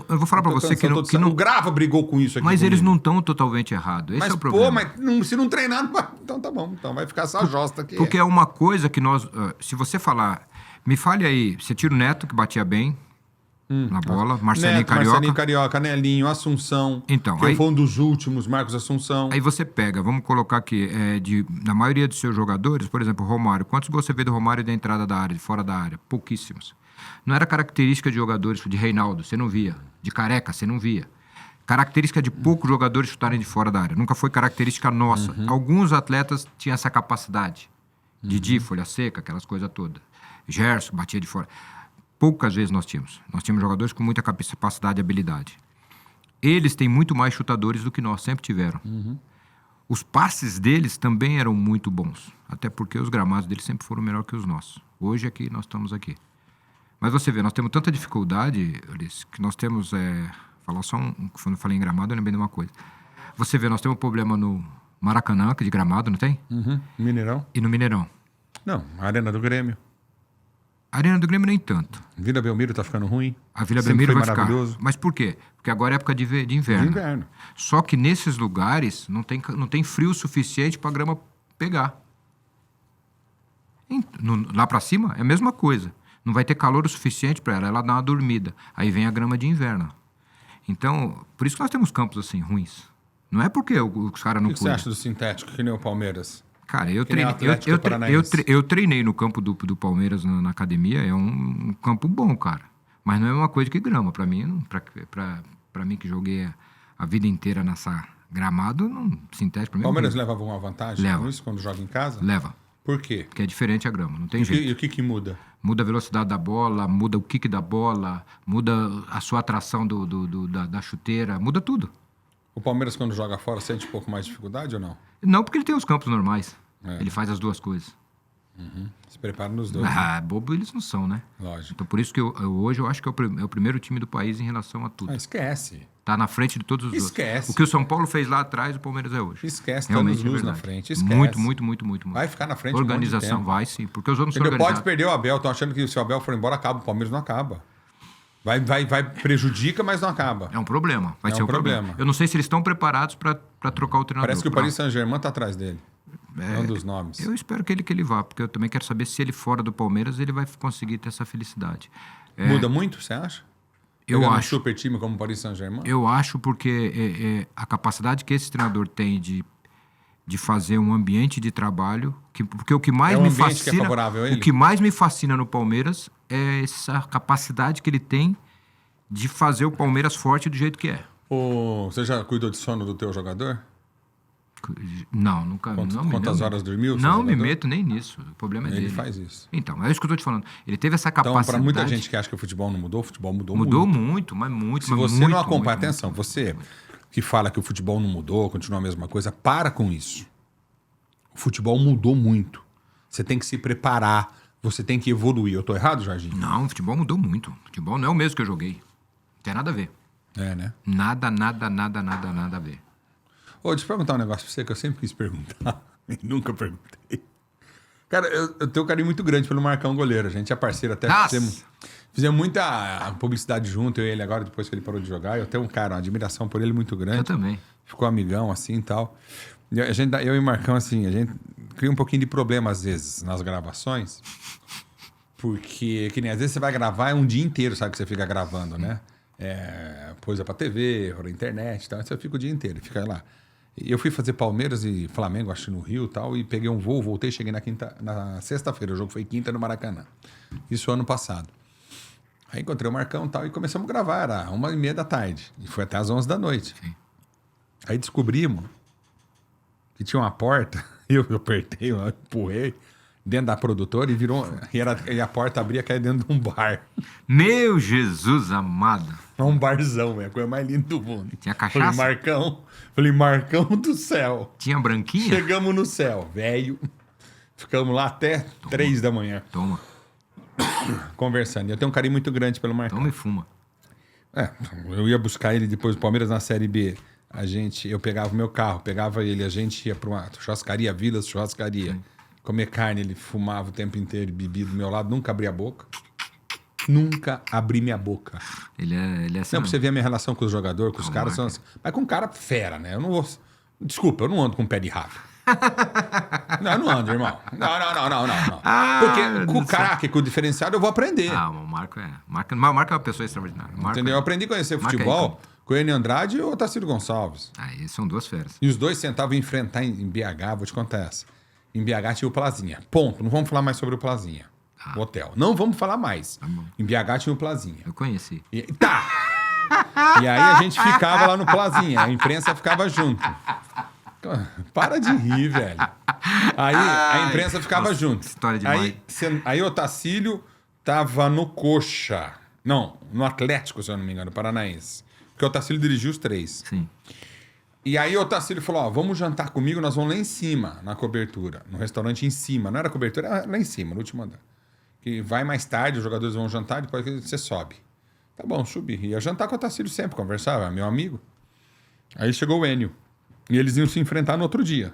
vou falar pra você que não... O Grava brigou com isso aqui. Mas comigo. eles não estão totalmente errados. Esse é o problema. Se não treinar, não vai... Então tá bom. Então vai ficar essa josta aqui. Porque é uma coisa que nós... se você falar... Me fale aí, você tira o Neto, que batia bem na bola, Marcelinho Carioca. Marcelinho Carioca, Nelinho, Assunção. Então, que foi um dos últimos, Marcos Assunção. Aí você pega, vamos colocar aqui, na maioria dos seus jogadores, por exemplo, Romário. Quantos gols você vê do Romário da entrada da área, de fora da área? Pouquíssimos. Não era característica de jogadores, de Reinaldo, você não via. De Careca, você não via. Característica de poucos jogadores chutarem de fora da área. Nunca foi característica nossa. Alguns atletas tinham essa capacidade. Didi, Folha Seca, aquelas coisas todas. Gerson, batia de fora. Poucas vezes nós tínhamos. Nós tínhamos jogadores com muita capacidade e habilidade. Eles têm muito mais chutadores do que nós, sempre tiveram. Os passes deles também eram muito bons. Até porque os gramados deles sempre foram melhor que os nossos. Hoje aqui nós estamos aqui. Mas você vê, nós temos tanta dificuldade, Ulisses, que nós temos... falar só quando eu falei em gramado, eu lembrei de uma coisa. Você vê, nós temos um problema no Maracanã, que é de gramado, não tem? Mineirão? E no Mineirão. Não, a Arena do Grêmio. A Arena do Grêmio nem tanto. Vila Belmiro tá ficando ruim. A Vila Belmiro vai ficar. Maravilhoso. Mas por quê? Porque agora é época de inverno. De inverno. Só que nesses lugares não tem frio suficiente para a grama pegar. Lá para cima é a mesma coisa. Não vai ter calor o suficiente para ela dar uma dormida. Aí vem a grama de inverno. Então, por isso que nós temos campos assim ruins. Não é porque os caras não cuidam. O que você acha do sintético, que nem o Palmeiras? Cara, eu treinei no campo do Palmeiras na academia, é um campo bom, cara. Mas não é uma coisa que grama. Pra mim, pra mim que joguei a vida inteira nessa gramado, sintético pra mim. O Palmeiras leva alguma vantagem Leva. com isso quando joga em casa? Leva. Por quê? Porque é diferente a grama, não tem jeito. E o que muda? Muda a velocidade da bola, muda o kick da bola, muda a sua atração da chuteira, muda tudo. O Palmeiras, quando joga fora, sente um pouco mais de dificuldade ou não? Não, porque ele tem os campos normais. Ele faz as duas coisas. Se prepara nos dois. Bobo eles não são, né? Lógico. Então, por isso que hoje eu acho que é o primeiro time do país em relação a tudo. Esquece. Tá na frente de todos os outros. Esquece. O que o São Paulo fez lá atrás, o Palmeiras é hoje. Esquece, realmente luz na frente. Esquece. Muito. Vai ficar na frente Organização, um monte de tempo. vai sim. Porque os outros não são Pode organizados. perder o Abel. Estão achando que se o Abel for embora, acaba. O Palmeiras não acaba. Vai prejudica, mas não acaba. É um problema. Vai ser um problema. Eu não sei se eles estão preparados para trocar o treinador. Parece que o Paris Saint-Germain tá atrás dele. É um dos nomes. Eu espero que ele vá, porque eu também quero saber se ele fora do Palmeiras ele vai conseguir ter essa felicidade. Muda muito, você acha? Eu Pegando acho. Um super time como o Paris Saint-Germain? Eu acho porque a capacidade que esse treinador tem de de fazer um ambiente de trabalho, porque o que mais É um me ambiente que é fascina, favorável a ele? o que mais me fascina no Palmeiras é essa capacidade que ele tem de fazer o Palmeiras forte do jeito que é. Você já cuidou de sono do teu jogador? Não, nunca. Quantas horas dormiu o seu Não me jogador? meto nem nisso. O problema é Ele dele. faz isso. Então, é isso que eu tô te falando. Ele teve essa Então, capacidade. para muita gente que acha que o futebol não mudou, o futebol mudou Mudou muito. muito, mas muito. Se mas você muito, não acompanha, muito, atenção, muito, você muito. que fala que o futebol não mudou, continua a mesma coisa, para com isso. O futebol mudou muito. Você tem que se preparar, você tem que evoluir. Eu tô errado, Jorginho? Não, o futebol mudou muito. O futebol não é o mesmo que eu joguei. Não tem nada a ver. É, né? Nada a ver. Ô, deixa eu perguntar um negócio pra você que eu sempre quis perguntar e nunca perguntei. Cara, eu tenho um carinho muito grande pelo Marcão goleiro. A gente é parceiro até. Nossa! Fizemos muita publicidade junto, eu e ele agora, depois que ele parou de jogar. Eu tenho uma admiração por ele muito grande. Eu também. Ficou amigão, assim, e tal. Eu e o Marcão, assim, a gente cria um pouquinho de problema, às vezes, nas gravações. Porque, que nem às vezes você vai gravar, é um dia inteiro, sabe, que você fica gravando, né? Coisa pra TV, pra internet e tal. Você fica o dia inteiro, fica lá. E eu fui fazer Palmeiras e Flamengo, acho que no Rio e tal, e peguei um voo, voltei, cheguei na sexta-feira. O jogo foi quinta no Maracanã. Isso ano passado. Aí encontrei o Marcão e tal, e começamos a gravar, era 1h30 da tarde. E foi até às 11 da noite. Sim. Aí descobrimos que tinha uma porta, eu apertei, eu empurrei dentro da produtora e virou. E a porta abria e caía dentro de um bar. Meu Jesus amado. É um barzão, velho, a coisa mais linda do mundo. Tinha cachaça? Falei, Marcão do céu. Tinha branquinha? Chegamos no céu, velho. Ficamos lá até 3 da manhã, Toma. conversando. E eu tenho um carinho muito grande pelo Marcão. Toma e fuma. Eu ia buscar ele depois do Palmeiras na Série B. Eu pegava o meu carro, pegava ele, a gente ia pra uma churrascaria, Vilas Churrascaria. Sim. Comer carne, ele fumava o tempo inteiro, bebia do meu lado, nunca abria a boca. Nunca abri minha boca. Ele é assim. Não, pra você ver a minha relação com os jogadores, com os caras, são assim. Mas com um cara fera, né? Eu não vou. Desculpa, eu não ando com pé de rato. Não, eu não ando, irmão. Não. Porque com o craque, com o diferenciado, eu vou aprender. O Marco é. Mas o Marco é uma pessoa extraordinária. Entendeu? Eu aprendi a conhecer futebol com o Enio Andrade e o Otacílio Gonçalves. Aí são duas feras. E os dois sentavam e enfrentar em BH, vou te contar essa. Em BH tinha o Plazinha. Ponto. Não vamos falar mais sobre o Plazinha. O hotel. Não vamos falar mais. Tá bom. Em BH tinha o Plazinha. Eu conheci. Tá! E aí a gente ficava lá no Plazinha. A imprensa ficava junto. Para de rir, velho. Aí a imprensa ficava junto. História demais. Aí o Otacílio tava no Coxa. Não, no Atlético, se eu não me engano, Paranaense. Porque o Otacílio dirigiu os 3. Sim. E aí o Otacílio falou, vamos jantar comigo, nós vamos lá em cima, na cobertura. No restaurante em cima. Não era cobertura, era lá em cima, no último andar. Que vai mais tarde, os jogadores vão jantar, depois você sobe. Tá bom, subi. Ia jantar com o Otacílio sempre, conversava, meu amigo. Aí chegou o Enio. E eles iam se enfrentar no outro dia.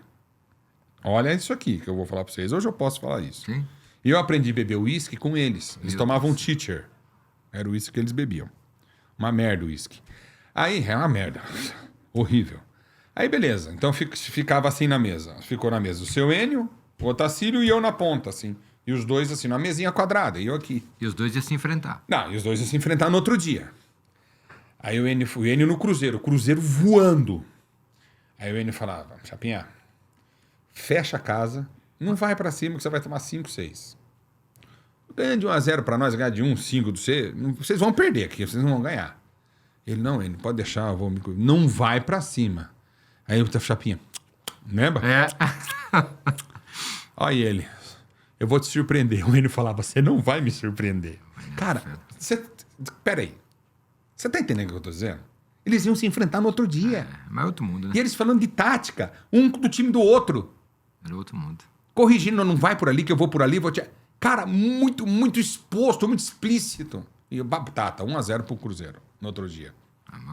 Olha isso aqui que eu vou falar pra vocês. Hoje eu posso falar isso. Sim. E eu aprendi a beber uísque com eles. Eles tomavam teacher. Era o uísque que eles bebiam. Uma merda o uísque. Aí, é uma merda. Horrível. Aí, beleza. Então ficava assim na mesa. Ficou na mesa o seu Enio, o Otacílio e eu na ponta, assim. E os dois, assim, na mesinha quadrada. E eu aqui. E os dois iam se enfrentar. Não, e os dois iam se enfrentar no outro dia. Aí o Enio no Cruzeiro. O Cruzeiro voando. Aí o Enio falava, Chapinha, fecha a casa, não vai pra cima que você vai tomar 5, 6. Ganha de 1-0 pra nós, ganhar de 1, 5 do você, vocês vão perder aqui, vocês não vão ganhar. Ele, não, ele pode deixar, eu vou me... Não vai pra cima. Aí o Chapinha, lembra? Aí ele, eu vou te surpreender. O Enio falava, você não vai me surpreender. Cara, peraí, você tá entendendo o que eu tô dizendo? Eles iam se enfrentar no outro dia. Mas é outro mundo, né? E eles falando de tática, um do time do outro. Era outro mundo. Corrigindo, não vai por ali, que eu vou por ali, vou te... Cara, muito exposto, muito explícito. E o Batata, 1-0 pro Cruzeiro, no outro dia.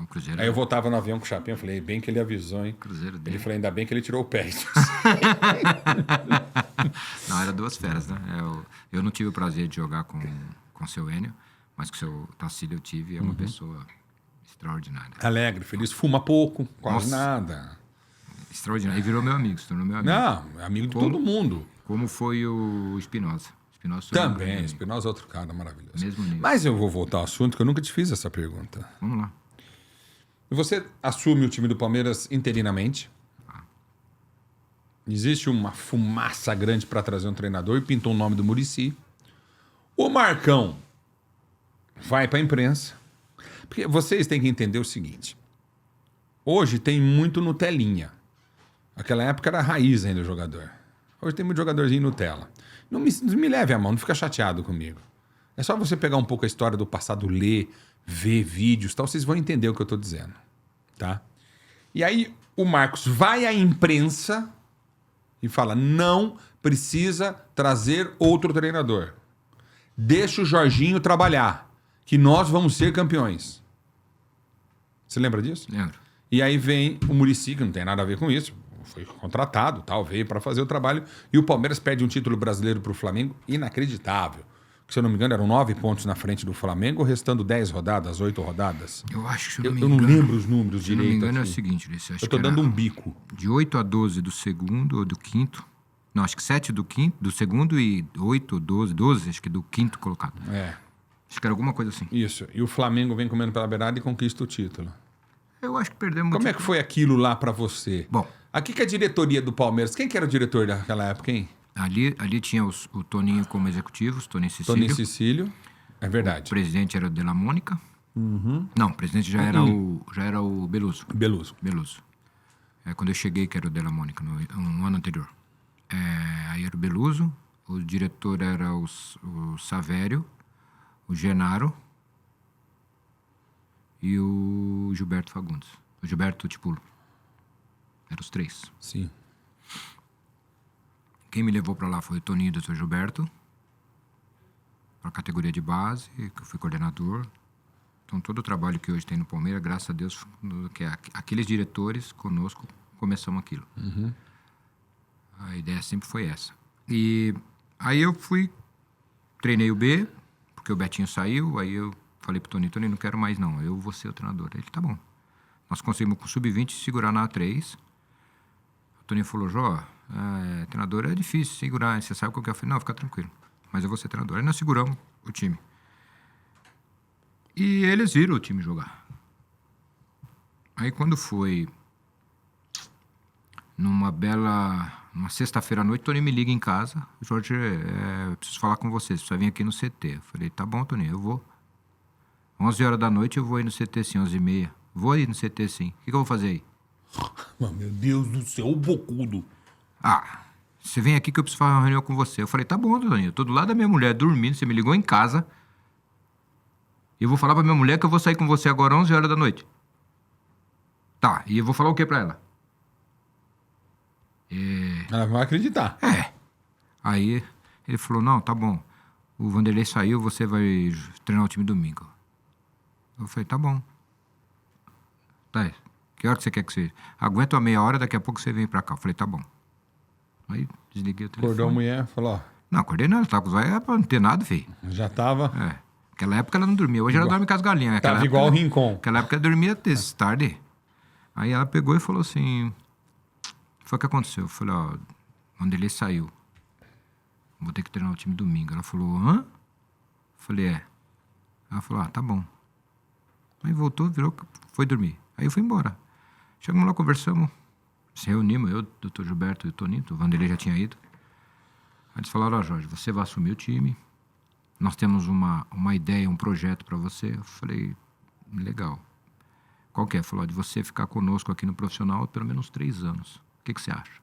O Cruzeiro... Aí eu voltava no avião com o Chapinha, falei, bem que ele avisou, hein? Cruzeiro dele. Ele falou, ainda bem que ele tirou o pé. Não, era duas feras, né? Eu não tive o prazer de jogar com o seu Enio, mas com o seu Tacílio eu tive. É uma pessoa... extraordinário. Alegre, feliz, fuma pouco, quase nada. Extraordinário. E virou meu amigo, se tornou meu amigo. Não, amigo de todo mundo. Como foi o Espinosa. Também, Espinosa é outro cara maravilhoso. Mesmo nível. Mas eu vou voltar ao assunto, que eu nunca te fiz essa pergunta. Vamos lá. Você assume o time do Palmeiras interinamente. existe uma fumaça grande para trazer um treinador e pintou o nome do Muricy. O Marcão vai para a imprensa. Porque vocês têm que entender o seguinte. Hoje tem muito Nutelinha. Aquela época era a raiz ainda do jogador. Hoje tem muito jogadorzinho Nutella. Não me leve a mão, não fica chateado comigo. É só você pegar um pouco a história do passado, ler, ver vídeos e tal, vocês vão entender o que eu estou dizendo. Tá? E aí o Marcos vai à imprensa e fala, não precisa trazer outro treinador. Deixa o Jorginho trabalhar, que nós vamos ser campeões. Você lembra disso? Lembro. E aí vem o Muricy, que não tem nada a ver com isso, foi contratado, tal, veio para fazer o trabalho, e o Palmeiras perde um título brasileiro para o Flamengo inacreditável. Se eu não me engano, eram 9 pontos na frente do Flamengo, restando 10 rodadas, 8 rodadas. Eu acho que, eu não lembro os números se eu direito. não me engano, aqui. é o seguinte, Ulisses, acho Eu tô que dando era um bico. de 8 a 12 do segundo ou do quinto. Não, acho que 7 do segundo e 8 ou 12, acho que do quinto colocado. É, Acho que era alguma coisa assim. isso. E o Flamengo vem comendo pela beirada e conquista o título. Eu acho que perdemos Como é que foi aquilo lá pra você? Bom, Aqui que é a diretoria do Palmeiras. Quem que era o diretor daquela época, hein? ali tinha o Toninho como executivo, o Toninho Cecílio. Tony Cecílio. É O verdade. presidente era o De La Mônica. Não, o presidente já era o Beluso. Beluso. Quando eu cheguei, que era o De La Mônica, um ano anterior. Aí era o Beluso, o diretor era o Savério, o Genaro e o Gilberto Fagundes. O Gilberto Tipulo. Eram os 3. Sim. Quem me levou para lá foi o Toninho e o Dr. Gilberto, para a categoria de base, que eu fui coordenador. Então, todo o trabalho que hoje tem no Palmeiras, graças a Deus, que aqueles diretores conosco, começamos aquilo. A ideia sempre foi essa. E aí eu treinei o B, porque o Betinho saiu, aí eu falei pro Toninho, não quero mais não, eu vou ser o treinador. Ele, tá bom. Nós conseguimos com o Sub-20 segurar na A3. O Toninho falou, Jó, treinador é difícil segurar, você sabe o que eu falei? Não, fica tranquilo, mas eu vou ser treinador. Aí nós seguramos o time. E eles viram o time jogar. Aí quando foi numa sexta-feira à noite, o Toninho me liga em casa. Jorge, eu preciso falar com você vir aqui no CT. Eu falei, tá bom, Toninho, eu vou. 11 horas da noite eu vou ir no CT sim, 11h30. Vou ir no CT sim. O que eu vou fazer aí? Meu Deus do céu, o bocudo. Você vem aqui que eu preciso fazer uma reunião com você. Eu falei, tá bom, Toninho, eu tô do lado da minha mulher dormindo, você me ligou em casa. E eu vou falar pra minha mulher que eu vou sair com você agora 11 horas da noite. Tá, e eu vou falar o que pra ela? Ela vai acreditar. Aí ele falou, não, tá bom. O Vanderlei saiu, você vai treinar o time domingo. Eu falei, tá bom. Tá, que hora que você quer que seja? Aguenta uma meia hora, daqui a pouco você vem pra cá. Eu falei, tá bom. Aí desliguei o telefone. Acordou a mulher, falou, ó. Não, acordei não, ela tava com os olhos pra não ter nada, filho. Já tava. Naquela época ela não dormia, hoje ela dorme com as galinhas. Tava igual o Rincon. Naquela época ela dormia tarde. Aí ela pegou e falou assim, foi o que aconteceu. Eu falei, ó, onde ele saiu, vou ter que treinar o time domingo. Ela falou, hã? Eu falei, Ela falou, tá bom. Aí voltou, virou, foi dormir. Aí eu fui embora. Chegamos lá, conversamos, se reunimos, eu, o Dr. Gilberto e o Toninho, o Vanderlei já tinha ido. Aí eles falaram, ó, Jorge, você vai assumir o time, nós temos uma ideia, um projeto para você. Eu falei, legal. Qual que é? Falou, de você ficar conosco aqui no profissional pelo menos 3 anos. O que você acha?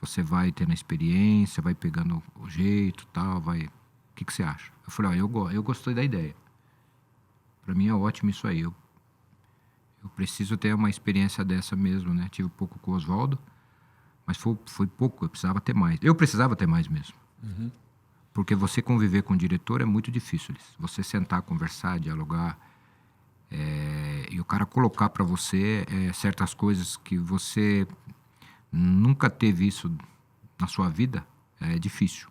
Você vai tendo a experiência, vai pegando o jeito, tal, vai... O que você acha? Eu falei, ó, eu gostei da ideia. Para mim é ótimo isso aí. Eu preciso ter uma experiência dessa mesmo, né? Tive um pouco com o Oswaldo, mas foi pouco, eu precisava ter mais. Eu precisava ter mais mesmo. Porque você conviver com o diretor é muito difícil. Você sentar, conversar, dialogar, e o cara colocar para você certas coisas que você nunca teve isso na sua vida, é difícil.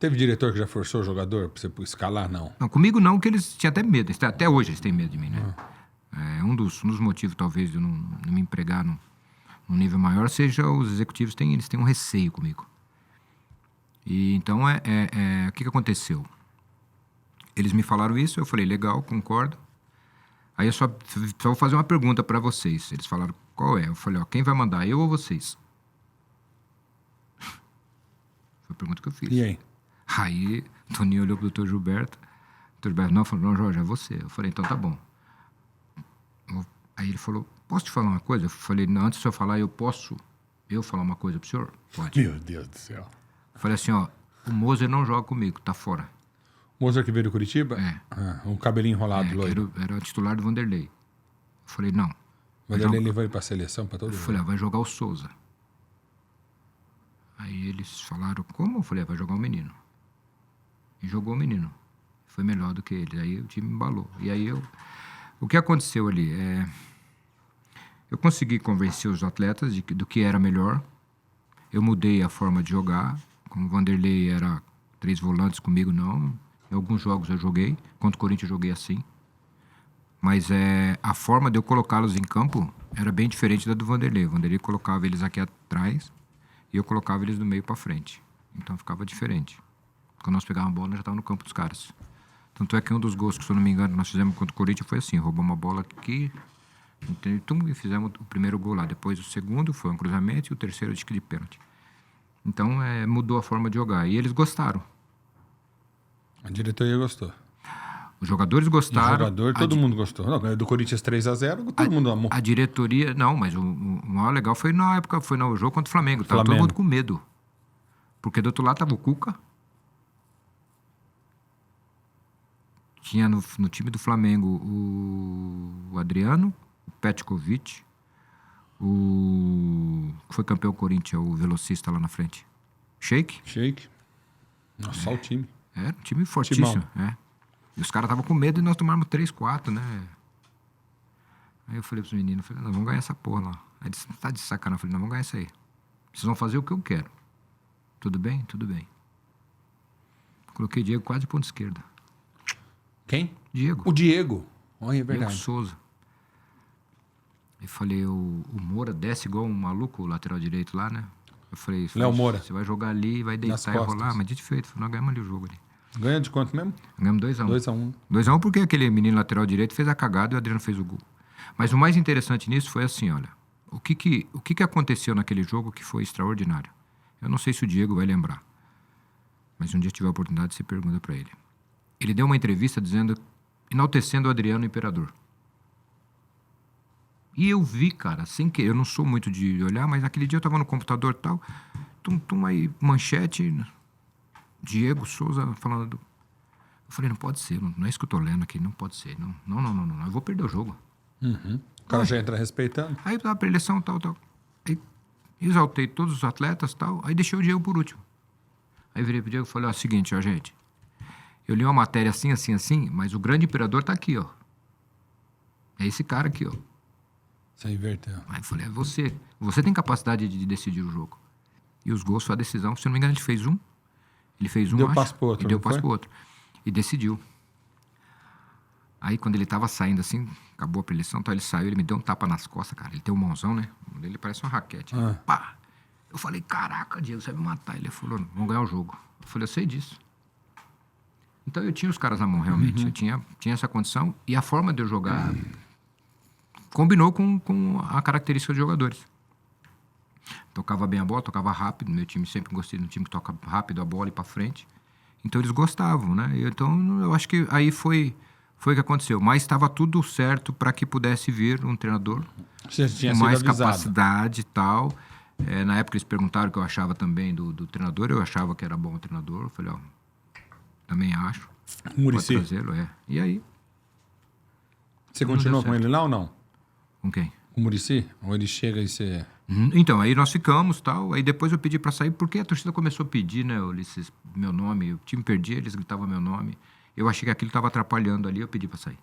Teve diretor que já forçou o jogador pra você escalar? Não. Não, comigo não, que eles tinham até medo. Até hoje eles têm medo de mim, né? Um dos motivos, talvez, de eu não me empregar num nível maior, seja os executivos eles têm um receio comigo. E então, o que aconteceu? Eles me falaram isso, eu falei, legal, concordo. Aí eu só vou fazer uma pergunta para vocês. Eles falaram, qual é? Eu falei, ó, quem vai mandar, eu ou vocês? Foi a pergunta que eu fiz. E aí? Aí, o Toninho olhou pro Dr. Gilberto. O Dr. Gilberto não, falou, não, Jorge, é você. Eu falei, então tá bom. Aí ele falou, posso te falar uma coisa? Eu falei, não, antes de eu falar, eu posso falar uma coisa pro senhor? Pode. Meu Deus do céu. Eu falei assim, ó, o Moser não joga comigo, tá fora. Mozer que veio do Curitiba? É. Um cabelinho enrolado, Que loiro. era o titular do Vanderlei. Eu falei, não. Mas ele levou ele pra seleção, pra todo Eu mundo. falei, vai jogar o Souza. Aí eles falaram, como? Eu falei, vai jogar o menino. E jogou o menino. Foi melhor do que ele. Aí o time embalou. E aí o que aconteceu ali? Eu consegui convencer os atletas do que era melhor. Eu mudei a forma de jogar. Como o Vanderlei era 3 volantes, comigo não. Em alguns jogos eu joguei. Contra o Corinthians eu joguei assim. Mas a forma de eu colocá-los em campo era bem diferente da do Vanderlei. O Vanderlei colocava eles aqui atrás e eu colocava eles do meio para frente. Então ficava diferente. Quando nós pegávamos a bola, já estava no campo dos caras. Tanto é que um dos gols que, se eu não me engano, nós fizemos contra o Corinthians foi assim: roubamos uma bola aqui e fizemos o primeiro gol lá. Depois o segundo foi um cruzamento e o terceiro de pênalti. Então mudou a forma de jogar. E eles gostaram. A diretoria gostou. Os jogadores gostaram. Todo mundo gostou. Não, do Corinthians 3-0, todo mundo amou. A diretoria... Não, mas o maior legal foi na época, foi no jogo contra o Flamengo. Tava todo mundo com medo. Porque do outro lado tava o Cuca. Tinha no time do Flamengo o Adriano, o Petkovic, que foi campeão Corinthians, o velocista lá na frente. Sheik. Nossa, só o time. Era um time fortíssimo. E os caras estavam com medo e nós tomamos 3-4, né? Aí eu falei pros meninos, nós vamos ganhar essa porra lá. Aí eles, tá de sacanagem. Eu falei, nós vamos ganhar isso aí. Vocês vão fazer o que eu quero. Tudo bem? Tudo bem. Coloquei Diego quase de ponta esquerda. Quem? Diego. O Diego. Olha, é verdade. Diego Souza. Aí falei, o Moura desce igual um maluco, o lateral direito lá, né? Eu falei, Léo Moura. Você vai jogar ali, vai deitar e rolar. Mas dito feito, nós ganhamos ali o jogo ali. Ganha de quanto mesmo? Ganhamos 2-1. 2-1. 2-1 porque aquele menino lateral direito fez a cagada e o Adriano fez o gol. Mas o mais interessante nisso foi assim, olha. O que aconteceu naquele jogo que foi extraordinário? Eu não sei se o Diego vai lembrar. Mas um dia tiver a oportunidade, você pergunta pra ele. Ele deu uma entrevista enaltecendo o Adriano Imperador. E eu vi, cara, sem querer. Eu não sou muito de olhar, mas naquele dia eu tava no computador e tal. Aí, manchete... Diego Souza falando... Eu falei, não pode ser, não é isso que eu tô lendo aqui, não pode ser. Não, eu vou perder o jogo. Uhum. O cara já entra respeitando. Aí eu tava pra eleição, tal. Aí exaltei todos os atletas, tal. Aí deixei o Diego por último. Aí virei pro Diego e falei, seguinte, gente. Eu li uma matéria assim, mas o grande imperador tá aqui, ó. É esse cara aqui, ó. Você inverteu. Aí eu falei, você tem capacidade de decidir o jogo. E os gols foi a decisão. Se não me engano, ele fez um. Deu passo pro outro. E deu passo pro outro. E decidiu. Aí, quando ele tava saindo assim, acabou a preleção, então ele saiu, ele me deu um tapa nas costas, cara. Ele tem um mãozão, né? Ele parece uma raquete. Pá! Eu falei, caraca, Diego, você vai me matar. Ele falou, vamos ganhar o jogo. Eu falei, eu sei disso. Então, eu tinha os caras na mão, realmente. Eu tinha essa condição. E a forma de eu jogar combinou com a característica dos jogadores. Tocava bem a bola, tocava rápido. Meu time sempre gostei de um time que toca rápido a bola e pra frente. Então eles gostavam, né? Então eu acho que aí foi o que aconteceu. Mas estava tudo certo para que pudesse vir um treinador Você tinha com sido mais avisado. capacidade e tal. Na época eles perguntaram o que eu achava também do treinador. Eu achava que era bom o treinador. Eu falei, também acho. Muricy. Pode trazê-lo, E aí? Você continuou com ele lá ou não? Com quem? Com o Muricy? Ou ele chega e você... Então, aí nós ficamos tal. Aí depois eu pedi pra sair, porque a torcida começou a pedir, né, Ulisses, meu nome. O time perdia, eles gritavam meu nome. Eu achei que aquilo estava atrapalhando ali, eu pedi pra sair.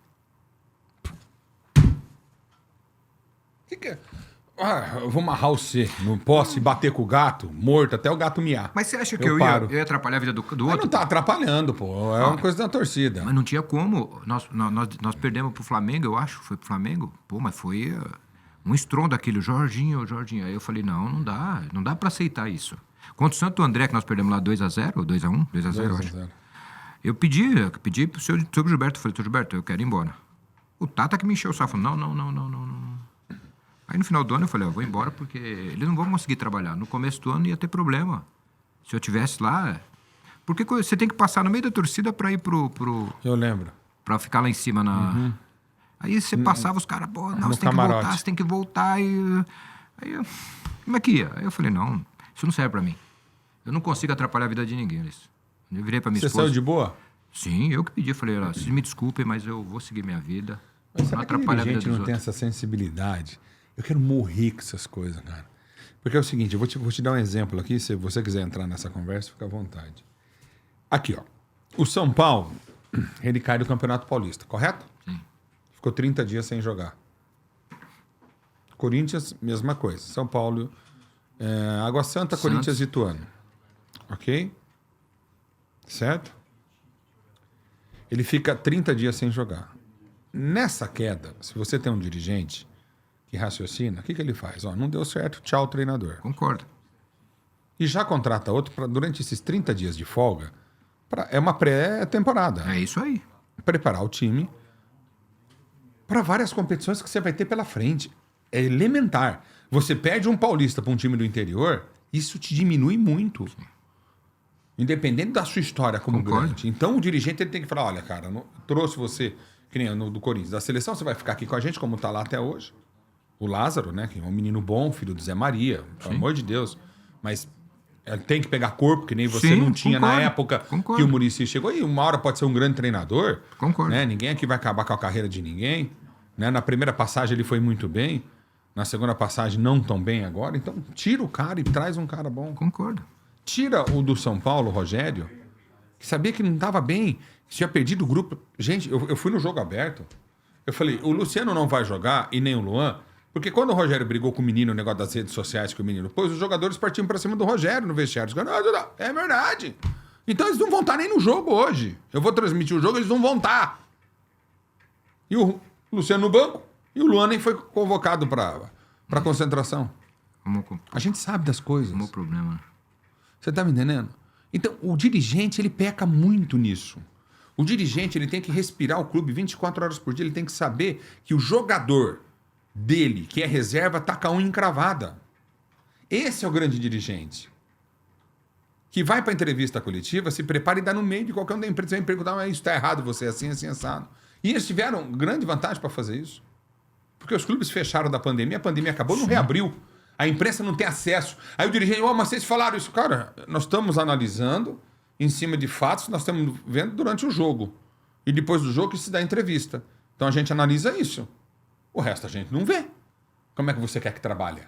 Que é? Eu vou amarrar você no poste e bater com o gato, morto, até o gato miar. Mas você acha que eu ia atrapalhar a vida do Mas outro? não tá atrapalhando, pô. É uma coisa da torcida. Mas não tinha como. Nós perdemos pro Flamengo, eu acho. Foi pro Flamengo. Pô, mas foi um estrondo aquele. Jorginho. Aí eu falei, não dá pra aceitar isso. Contra o Santo André, que nós perdemos lá 2-0, 2-1, 2-0, eu acho. Eu pedi pro seu Gilberto, falei, seu Gilberto, eu quero ir embora. O Tata que me encheu o saco, falou, não. Aí no final do ano eu falei, vou embora porque eles não vão conseguir trabalhar. No começo do ano ia ter problema. Se eu tivesse lá... Porque você tem que passar no meio da torcida pra ir Eu lembro. pra ficar lá em cima na... Aí você passava os caras, pô, não, No você tem camarote. que voltar, você tem que voltar. Como é que ia? Aí eu falei, não, isso não serve pra mim. Eu não consigo atrapalhar a vida de ninguém, isso. Eu virei pra minha Você esposa. saiu de boa? Sim, eu que pedi. Eu falei, olha, vocês me desculpem, mas eu vou seguir minha vida. Mas Não será que atrapalha a vida gente dos não tem outros. essa sensibilidade? Eu quero morrer com essas coisas, cara. Porque é o seguinte, eu vou te dar um exemplo aqui, se você quiser entrar nessa conversa, fica à vontade. Aqui, ó. O São Paulo, ele cai do Campeonato Paulista, correto? Sim. Ficou 30 dias sem jogar. Corinthians, mesma coisa. São Paulo, Água Santa, Santos. Corinthians e Ituano. Ok? Certo? Ele fica 30 dias sem jogar. Nessa queda, se você tem um dirigente que raciocina, o que ele faz? Ó, não deu certo, tchau, treinador. Concordo. E já contrata outro para, durante esses 30 dias de folga, é uma pré-temporada. É isso aí. Preparar o time para várias competições que você vai ter pela frente. É elementar. Você perde um paulista para um time do interior, isso te diminui muito. Independente da sua história como Concordo. grande. Então o dirigente ele tem que falar, olha, cara, trouxe você, que nem no do Corinthians, da seleção, você vai ficar aqui com a gente, como tá lá até hoje. O Lázaro, né, que é um menino bom, filho do Zé Maria, pelo amor de Deus. Mas tem que pegar corpo, que nem você Sim, não tinha na concordo, época concordo. que o Muricy chegou. E uma hora pode ser um grande treinador. Concordo. Né? Ninguém aqui vai acabar com a carreira de ninguém. Né? Na primeira passagem ele foi muito bem. Na segunda passagem não tão bem agora. Então tira o cara e traz um cara bom. Concordo. Tira o do São Paulo, o Rogério, que sabia que não estava bem, que tinha perdido o grupo. Gente, eu fui no jogo aberto. Eu falei, o Luciano não vai jogar e nem o Luan, porque quando o Rogério brigou com o menino, o negócio das redes sociais que o menino pôs, os jogadores partiam para cima do Rogério no vestiário. Os caras, não, é verdade. Então eles não vão estar nem no jogo hoje. Eu vou transmitir o jogo, eles não vão estar. E o Luciano no banco, e o Luan nem foi convocado para concentração. A gente sabe das coisas. O meu problema. Você tá me entendendo? Então, o dirigente, ele peca muito nisso. O dirigente, ele tem que respirar o clube 24 horas por dia, ele tem que saber que o jogador dele, que é reserva, tá com a unha encravada. Esse é o grande dirigente. Que vai pra entrevista coletiva, se prepara e dá no meio de qualquer um da empresa, vem perguntar, mas isso tá errado, você é assim, assim, assado. E eles tiveram grande vantagem para fazer isso. Porque os clubes fecharam da pandemia, a pandemia acabou, não reabriu. A imprensa não tem acesso. Aí o dirigente, mas vocês falaram isso. Cara, nós estamos analisando em cima de fatos, nós estamos vendo durante o jogo. E depois do jogo que se dá entrevista. Então a gente analisa isso. O resto a gente não vê. Como é que você quer que trabalhe?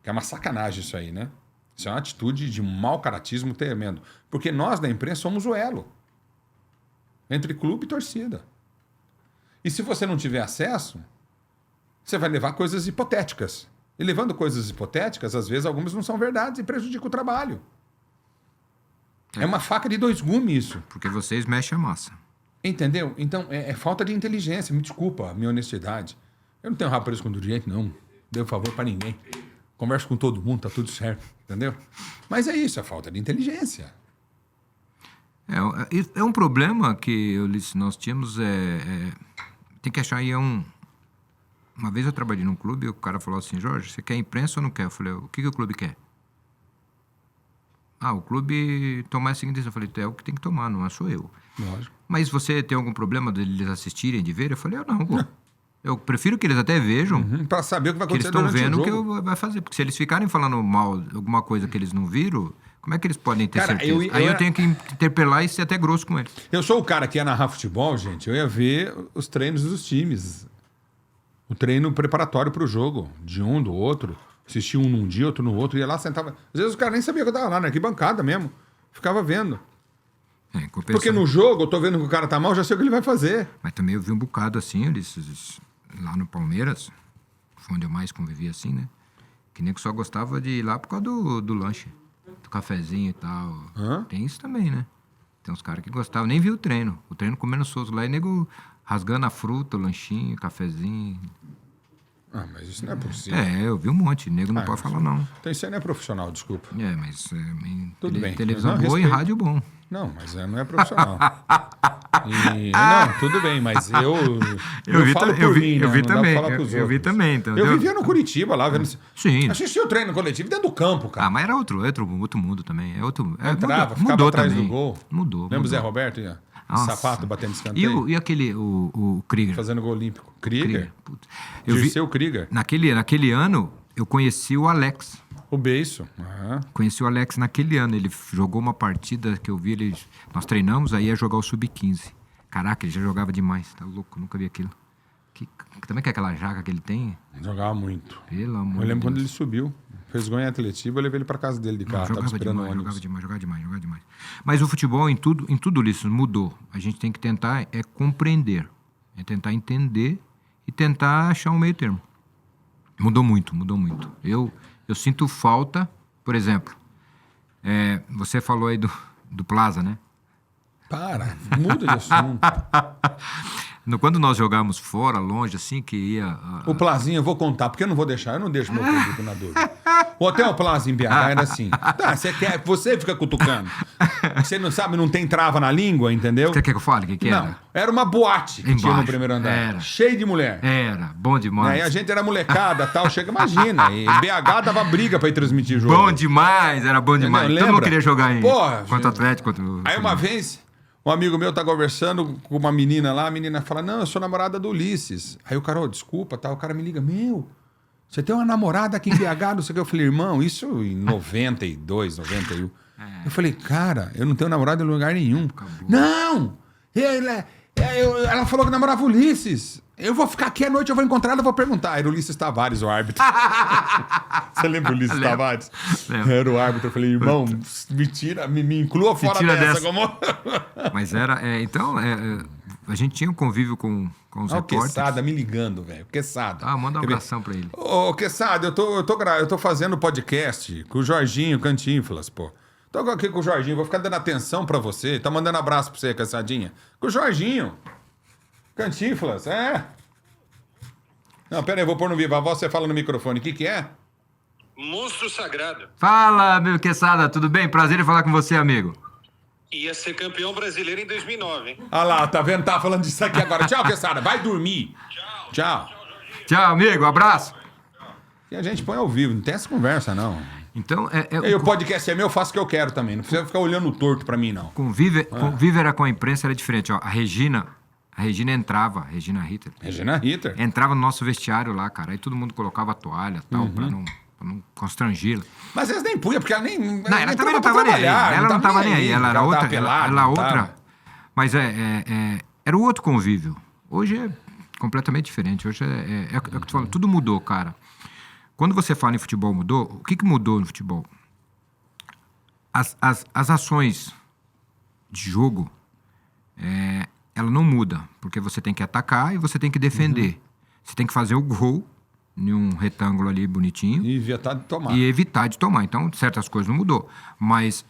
Que é uma sacanagem isso aí, né? Isso é uma atitude de mau caratismo tremendo. Porque nós da imprensa somos o elo entre clube e torcida. E se você não tiver acesso, você vai levar coisas hipotéticas. E levando coisas hipotéticas, às vezes algumas não são verdades e prejudicam o trabalho. É uma faca de dois gumes isso. Porque vocês mexem a massa. Entendeu? Então, é falta de inteligência. Me desculpa a minha honestidade. Eu não tenho rabo preso com o dirigente, não. Deu favor pra ninguém. Converso com todo mundo, tá tudo certo. Entendeu? Mas é isso, é falta de inteligência. É um problema que nós tínhamos. Tem que achar aí Uma vez eu trabalhei num clube e o cara falou assim, Jorge, você quer imprensa ou não quer? Eu falei, o que o clube quer? O clube tomar a seguinte decisão. Eu falei, é o que tem que tomar, não sou eu. Lógico. Mas você tem algum problema deles assistirem, de ver? Eu falei, não, pô. Eu prefiro que eles até vejam. Pra saber o que vai Que eles acontecer estão durante o vendo jogo. o que vai fazer. Porque se eles ficarem falando mal alguma coisa que eles não viram, como é que eles podem ter Cara, certeza? Aí eu tenho que interpelar e ser até grosso com eles. Eu sou o cara que ia narrar futebol, gente. Eu ia ver os treinos dos times. O treino preparatório para o jogo, de um, do outro. Assistia um num dia, outro no outro. Ia lá, sentava. Às vezes os caras nem sabiam que eu estava lá, na arquibancada mesmo. Ficava vendo. Porque no jogo, eu tô vendo que o cara tá mal, já sei o que ele vai fazer. Mas também eu vi um bocado assim, lá no Palmeiras, foi onde eu mais convivi assim, né? Que nem que só gostava de ir lá por causa do lanche, do cafezinho e tal. Tem isso também, né? Tem uns caras que gostavam, nem vi o treino comendo solto lá e nego rasgando a fruta, o lanchinho, o cafezinho. Mas isso não é possível. Eu vi um monte, nego não pode falar não. Então isso aí não é profissional, desculpa. Mas Tudo bem. televisão Não, boa e respeito. rádio bom. Não, mas não é profissional. Não, tudo bem, mas eu falo por mim, né? Eu vi Não dá pra também. falar pros Eu vi outros. também. Então, Eu vivia no Curitiba lá, vendo... Sim. Assistia o treino coletivo dentro do campo, cara. Ah, mas era outro mundo também. Entrava, ficava mudou atrás também. do gol. Mudou. Lembra o Zé Roberto? Ia? Nossa. Sapato batendo escanteio. E aquele, o Krieger? Fazendo gol olímpico. Krieger? Putz. Eu vi, Dirceu Krieger. naquele ano, eu conheci o Alex. O Beiço. Aham. Conheci o Alex naquele ano. Ele jogou uma partida que eu vi, nós treinamos, aí ia jogar o Sub-15. Caraca, ele já jogava demais. Tá louco, nunca vi aquilo. Também que é aquela jaca que ele tem? Jogava muito. Pelo amor de Deus. Eu lembro quando ele subiu. Fez gol em Atletiba, eu levei ele pra casa dele de carro. Tava esperando o ônibus. Jogava demais. Mas o futebol, em tudo isso, mudou. A gente tem que tentar compreender. É tentar entender e tentar achar um meio termo. Mudou muito. Eu sinto falta, por exemplo, você falou aí do Plaza, né? Para, muda de assunto. Quando nós jogávamos fora, longe, assim, que ia... O Plazinha eu vou contar, porque eu não deixo meu público na dúvida. O Hotel Plaza em BH era assim. Tá, você fica cutucando. Você não sabe, não tem trava na língua, entendeu? Você quer que eu fale o que Não, era? era uma boate que tinha no primeiro andar. Era. Cheio de mulher. Era, bom demais. Aí a gente era molecada tal, imagina. E BH dava briga pra ir transmitir o jogo. Bom demais, era bom demais. Entendeu? Todo mundo Lembra? queria jogar em Porra, contra o Atlético. Aí uma vez, um amigo meu tá conversando com uma menina lá, a menina fala, não, eu sou namorada do Ulisses. Aí o cara, desculpa, tá? O cara me liga, você tem uma namorada aqui em BH, não sei o que. Eu falei, irmão, isso em 92, 91. Eu falei, cara, eu não tenho namorado em lugar nenhum. Acabou. Não! Ela falou que namorava o Ulisses. Eu vou ficar aqui à noite, eu vou encontrar ela, eu vou perguntar. Era o Ulisses Tavares, o árbitro. Você lembra o Ulisses Tavares? Lembro. Era o árbitro. Eu falei, irmão, me inclua fora dessa. Como... Mas era... Então, a gente tinha um convívio com os repórteres. O Quesada me ligando, velho. Quesada. Manda um abração pra ele. Ô, Quesada, eu tô fazendo podcast com o Jorginho Cantinflas, pô. Tô aqui com o Jorginho, vou ficar dando atenção pra você. Tá mandando abraço pra você, Quessadinha. Com o Jorginho. Cantinflas, Não, pera aí, vou pôr no vivo. A voz você fala no microfone. O que é? Monstro Sagrado. Fala, meu Quesada, tudo bem? Prazer em falar com você, amigo. Ia ser campeão brasileiro em 2009, hein? Ah lá, tá vendo? Tá falando disso aqui agora. Tchau, Quesada. Vai dormir. Tchau. Tchau, amigo. Abraço. E a gente põe ao vivo. Não tem essa conversa, não. Então, E o podcast é meu, eu faço o que eu quero também. Não precisa ficar olhando torto pra mim, não. Conviver com a imprensa era diferente. Ó, a Regina entrava, Regina Ritter, entrava no nosso vestiário lá, cara. Aí todo mundo colocava a toalha e tal, pra não constrangê-la. Mas eles nem punham, porque ela nem. Não, ela também não tava nem aí. Ela não tava nem aí. Ela era outra. Ela outra. Mas era o outro convívio. Hoje é completamente diferente. Hoje é o que eu tô falando. Tudo mudou, cara. Quando você fala em futebol, mudou. O que mudou no futebol? As ações de jogo, ela não muda. Porque você tem que atacar e você tem que defender. Você tem que fazer o gol em um retângulo ali bonitinho. E evitar de tomar. Então, certas coisas não mudou. Mas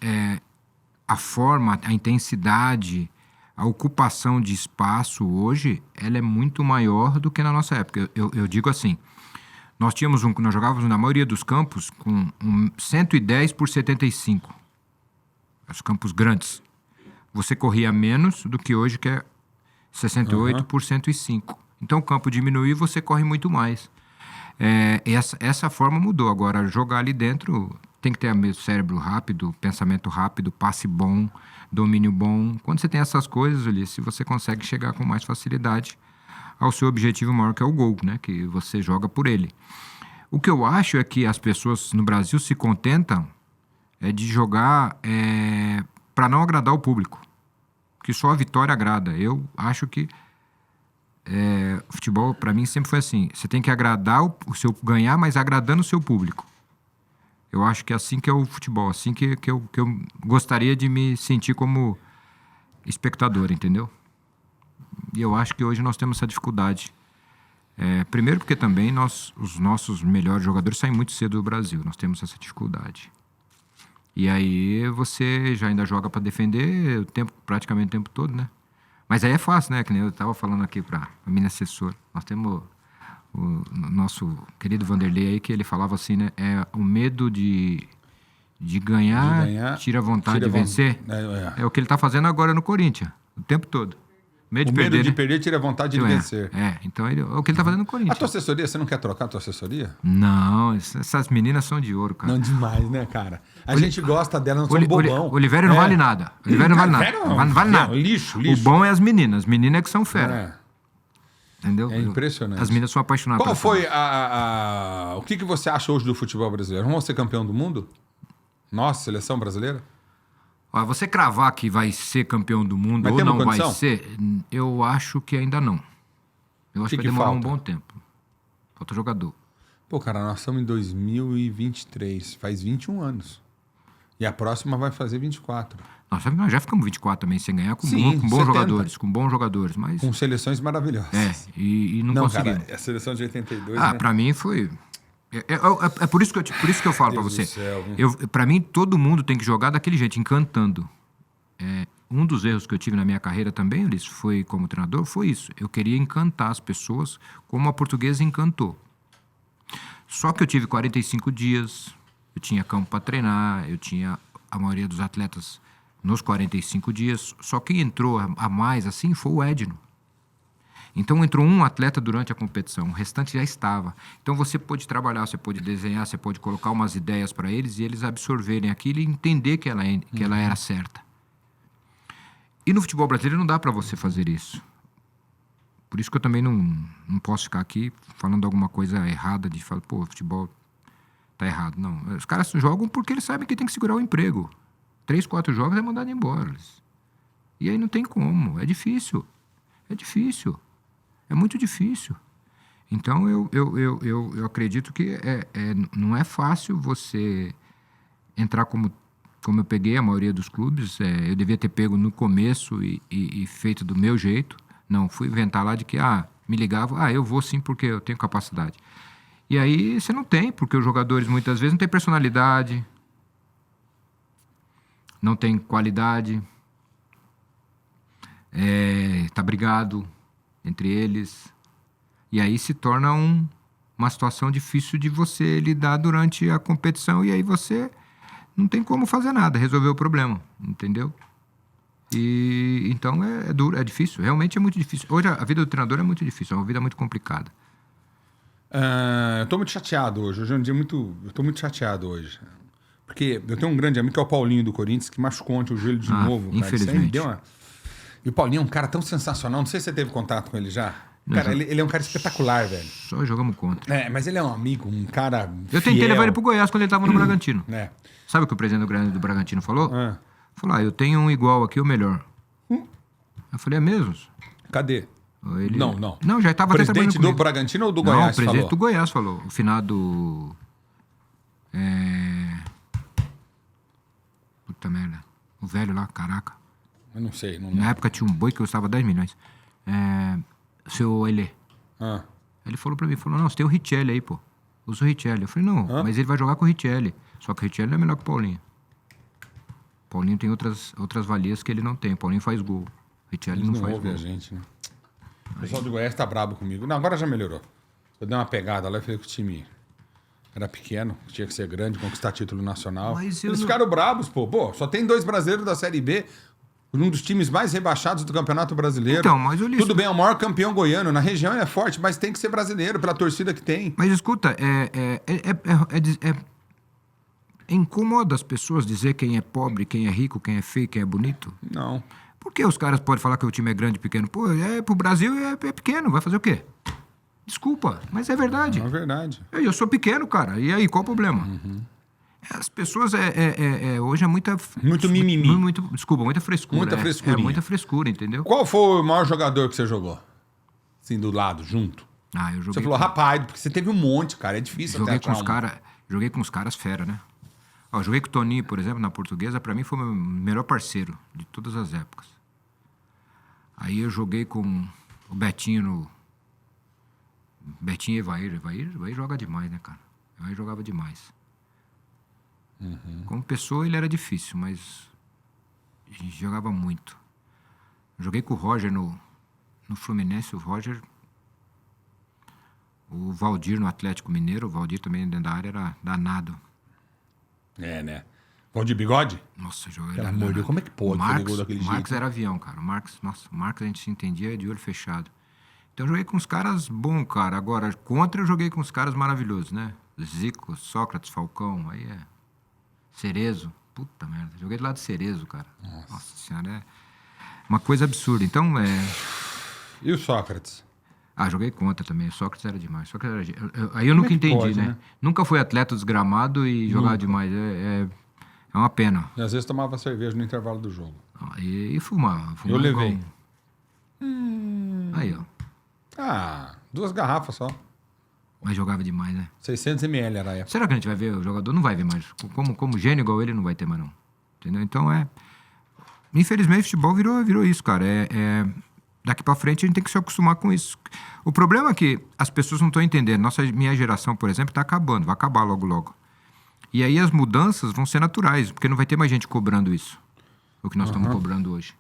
a forma, a intensidade, a ocupação de espaço hoje, ela é muito maior do que na nossa época. Eu digo assim, nós jogávamos na maioria dos campos com 110 por 75. Os campos grandes. Você corria menos do que hoje, que é 68 por 105. Então o campo diminuiu e você corre muito mais. Essa forma mudou. Agora, jogar ali dentro tem que ter cérebro rápido, pensamento rápido, passe bom, domínio bom. Quando você tem essas coisas, Ulisses, você consegue chegar com mais facilidade ao seu objetivo maior, que é o gol, né? Que você joga por ele. O que eu acho é que as pessoas no Brasil se contentam de jogar para não agradar o público. Que só a vitória agrada. Eu acho que o futebol, para mim, sempre foi assim. Você tem que agradar ganhar, mas agradando o seu público. Eu acho que é assim que é o futebol. Assim que eu gostaria de me sentir como espectador, entendeu? E eu acho que hoje nós temos essa dificuldade. Primeiro porque também os nossos melhores jogadores saem muito cedo do Brasil. Nós temos essa dificuldade. E aí você já ainda joga para defender praticamente o tempo todo, né? Mas aí é fácil, né? Que nem eu estava falando aqui para a minha assessora. Nós temos o nosso querido Vanderlei aí, que ele falava assim, né? O medo de De ganhar, tira a vontade de vencer. É o que ele tá fazendo agora no Corinthians, o tempo todo. Medo de perder tira a vontade de vencer. Então é o que ele tá fazendo no Corinthians. A tua assessoria, você não quer trocar a tua assessoria? Não, essas meninas são de ouro, cara. Não, demais, né, cara? A gente gosta dela, não são bobão. Oliveira não vale nada. Oliveira não vale nada. Não vale nada. Lixo. O bom é as meninas. As meninas é que são fera. Entendeu? É impressionante. As meninas são apaixonadas. Qual foi o que você acha hoje do futebol brasileiro? Vamos ser campeão do mundo? Nossa, seleção brasileira? Olha, você cravar que vai ser campeão do mundo ou não vai ser, eu acho que ainda não. Eu acho que vai demorar um bom tempo. Falta jogador. Pô, cara, nós estamos em 2023. Faz 21 anos. E a próxima vai fazer 24. Nós já ficamos 24 também, sem ganhar, com bons jogadores. Com bons jogadores, mas... Com seleções maravilhosas. E não conseguimos. Cara, a seleção de 82, né? Pra mim foi... É por isso que eu falo pra você. Pra mim, todo mundo tem que jogar daquele jeito, encantando. Um dos erros que eu tive na minha carreira também, Ulisses, foi como treinador, foi isso. Eu queria encantar as pessoas como a Portuguesa encantou. Só que eu tive 45 dias, eu tinha campo para treinar, eu tinha a maioria dos atletas nos 45 dias. Só quem entrou a mais assim foi o Edno. Então entrou um atleta durante a competição, o restante já estava. Então você pôde trabalhar, você pôde desenhar, você pôde colocar umas ideias para eles e eles absorverem aquilo e entender que ela era certa. E no futebol brasileiro não dá para você fazer isso. Por isso que eu também não posso ficar aqui falando alguma coisa errada de falar, pô, o futebol tá errado. Não, os caras jogam porque eles sabem que tem que segurar o emprego. 3, 4 jogos é mandado embora. E aí não tem como, é difícil. É muito difícil. Então, eu acredito que não é fácil você entrar como eu peguei a maioria dos clubes. Eu devia ter pego no começo e feito do meu jeito. Não, fui inventar lá de que, me ligava, eu vou sim porque eu tenho capacidade. E aí você não tem, porque os jogadores muitas vezes não têm personalidade, não tem qualidade, tá brigado entre eles, e aí se torna uma situação difícil de você lidar durante a competição, e aí você não tem como fazer nada, resolver o problema, entendeu? E então é duro, é difícil, realmente é muito difícil. Hoje a vida do treinador é muito difícil, é uma vida muito complicada. Eu tô muito chateado hoje, hoje é um dia eu tô muito chateado hoje. Porque eu tenho um grande amigo que é o Paulinho do Corinthians, que machucou ontem o joelho de novo. Infelizmente. E o Paulinho é um cara tão sensacional. Não sei se você teve contato com ele já. Cara, ele é um cara espetacular, velho. Só jogamos contra. Mas ele é um amigo, um cara Eu tentei levar ele pro Goiás quando ele tava no Bragantino. Sabe o que o presidente do Bragantino falou? Falou, eu tenho um igual aqui, o melhor. Eu falei, é mesmo? Cadê? Ele... Não. Não, já estava até presidente do Bragantino ou do Goiás? Não, o presidente do Goiás falou. O finado... Puta merda. O velho lá, caraca. Eu não sei. Não Na época tinha um boi que custava 10 milhões. Seu Elê. Ele falou pra mim, não, você tem o Richelli aí, pô. Usa o Richelli. Eu falei, não, mas ele vai jogar com o Richelli. Só que o Richelli não é melhor que o Paulinho. O Paulinho tem outras valias que ele não tem. O Paulinho faz gol. O Richelli não faz gol. A gente, né? O pessoal do Goiás tá brabo comigo. Não, agora já melhorou. Eu dei uma pegada lá e falei que o time era pequeno, tinha que ser grande, conquistar título nacional. Eles ficaram brabos, pô. Só tem 2 brasileiros da Série B, um dos times mais rebaixados do Campeonato Brasileiro. Então, mas tudo bem, é o maior campeão goiano. Na região ele é forte, mas tem que ser brasileiro, pela torcida que tem. Mas escuta, incomoda as pessoas dizer quem é pobre, quem é rico, quem é feio, quem é bonito? Não. Por que os caras podem falar que o time é grande e pequeno? Pô, pro Brasil é pequeno, vai fazer o quê? Desculpa, mas é verdade. É verdade. Eu sou pequeno, cara. E aí, qual o problema? As pessoas hoje é muita... Muito mimimi. Desculpa, muita frescura. Muita frescura. Muita frescura, entendeu? Qual foi o maior jogador que você jogou? Assim, do lado, junto? Eu joguei... Você falou, rapaz, porque você teve um monte, cara. É difícil joguei com os caras fera, né? Joguei com o Toninho, por exemplo, na Portuguesa. Pra mim foi o meu melhor parceiro de todas as épocas. Aí eu joguei com o Betinho Betinho e Evair joga demais, né, cara? Evair jogava demais. Como pessoa ele era difícil, mas jogava muito. Joguei com o Roger no Fluminense, o Roger. O Valdir no Atlético Mineiro, o Valdir também dentro da área era danado. Né? Valdir Bigode? Nossa, jogador. Pelo amor de Deus, como é que pode fazer gol daquele O Marcos jeito? era avião, cara. O Marcos a gente se entendia de olho fechado. Então eu joguei com os caras bons, cara. Agora, contra eu joguei com os caras maravilhosos, né? Zico, Sócrates, Falcão, aí é... Cerezo. Puta merda. Joguei do lado de Cerezo, cara. Nossa senhora, é uma coisa absurda. Então, E o Sócrates? joguei contra também. O Sócrates era demais. Aí eu nunca que entendi, pode, né? né? Nunca fui atleta desgramado e jogava demais. É uma pena. E às vezes tomava cerveja no intervalo do jogo. E fumava. Eu levei. Aí, ó. 2 garrafas só. Mas jogava demais, né? 600 ml era a época. Será que a gente vai ver o jogador? Não vai ver mais. Como gênio igual ele, não vai ter mais, não. Entendeu? Então, infelizmente, o futebol virou isso, cara. Daqui pra frente, a gente tem que se acostumar com isso. O problema é que as pessoas não estão entendendo. Minha geração, por exemplo, tá acabando. Vai acabar logo, logo. E aí as mudanças vão ser naturais, porque não vai ter mais gente cobrando isso. O que nós estamos cobrando hoje.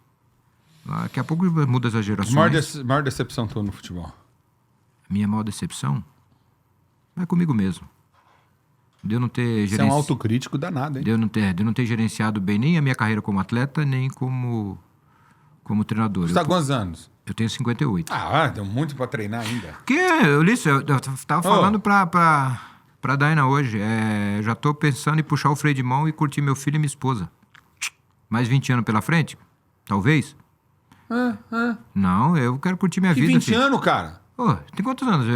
Daqui a pouco muda as gerações. Maior decepção tua no futebol? Minha maior decepção é comigo mesmo. De eu não ter Você é um autocrítico danado, hein? de eu não ter gerenciado bem nem a minha carreira como atleta, nem como treinador. Você tá há quantos anos? Eu tenho 58. Deu muito pra treinar ainda. Porque, Ulisses, eu tava falando pra Daina hoje. Eu já tô pensando em puxar o freio de mão e curtir meu filho e minha esposa. Mais 20 anos pela frente? Talvez? Não, eu quero curtir minha Que vida. 20 filho. anos, cara? Tem quantos anos?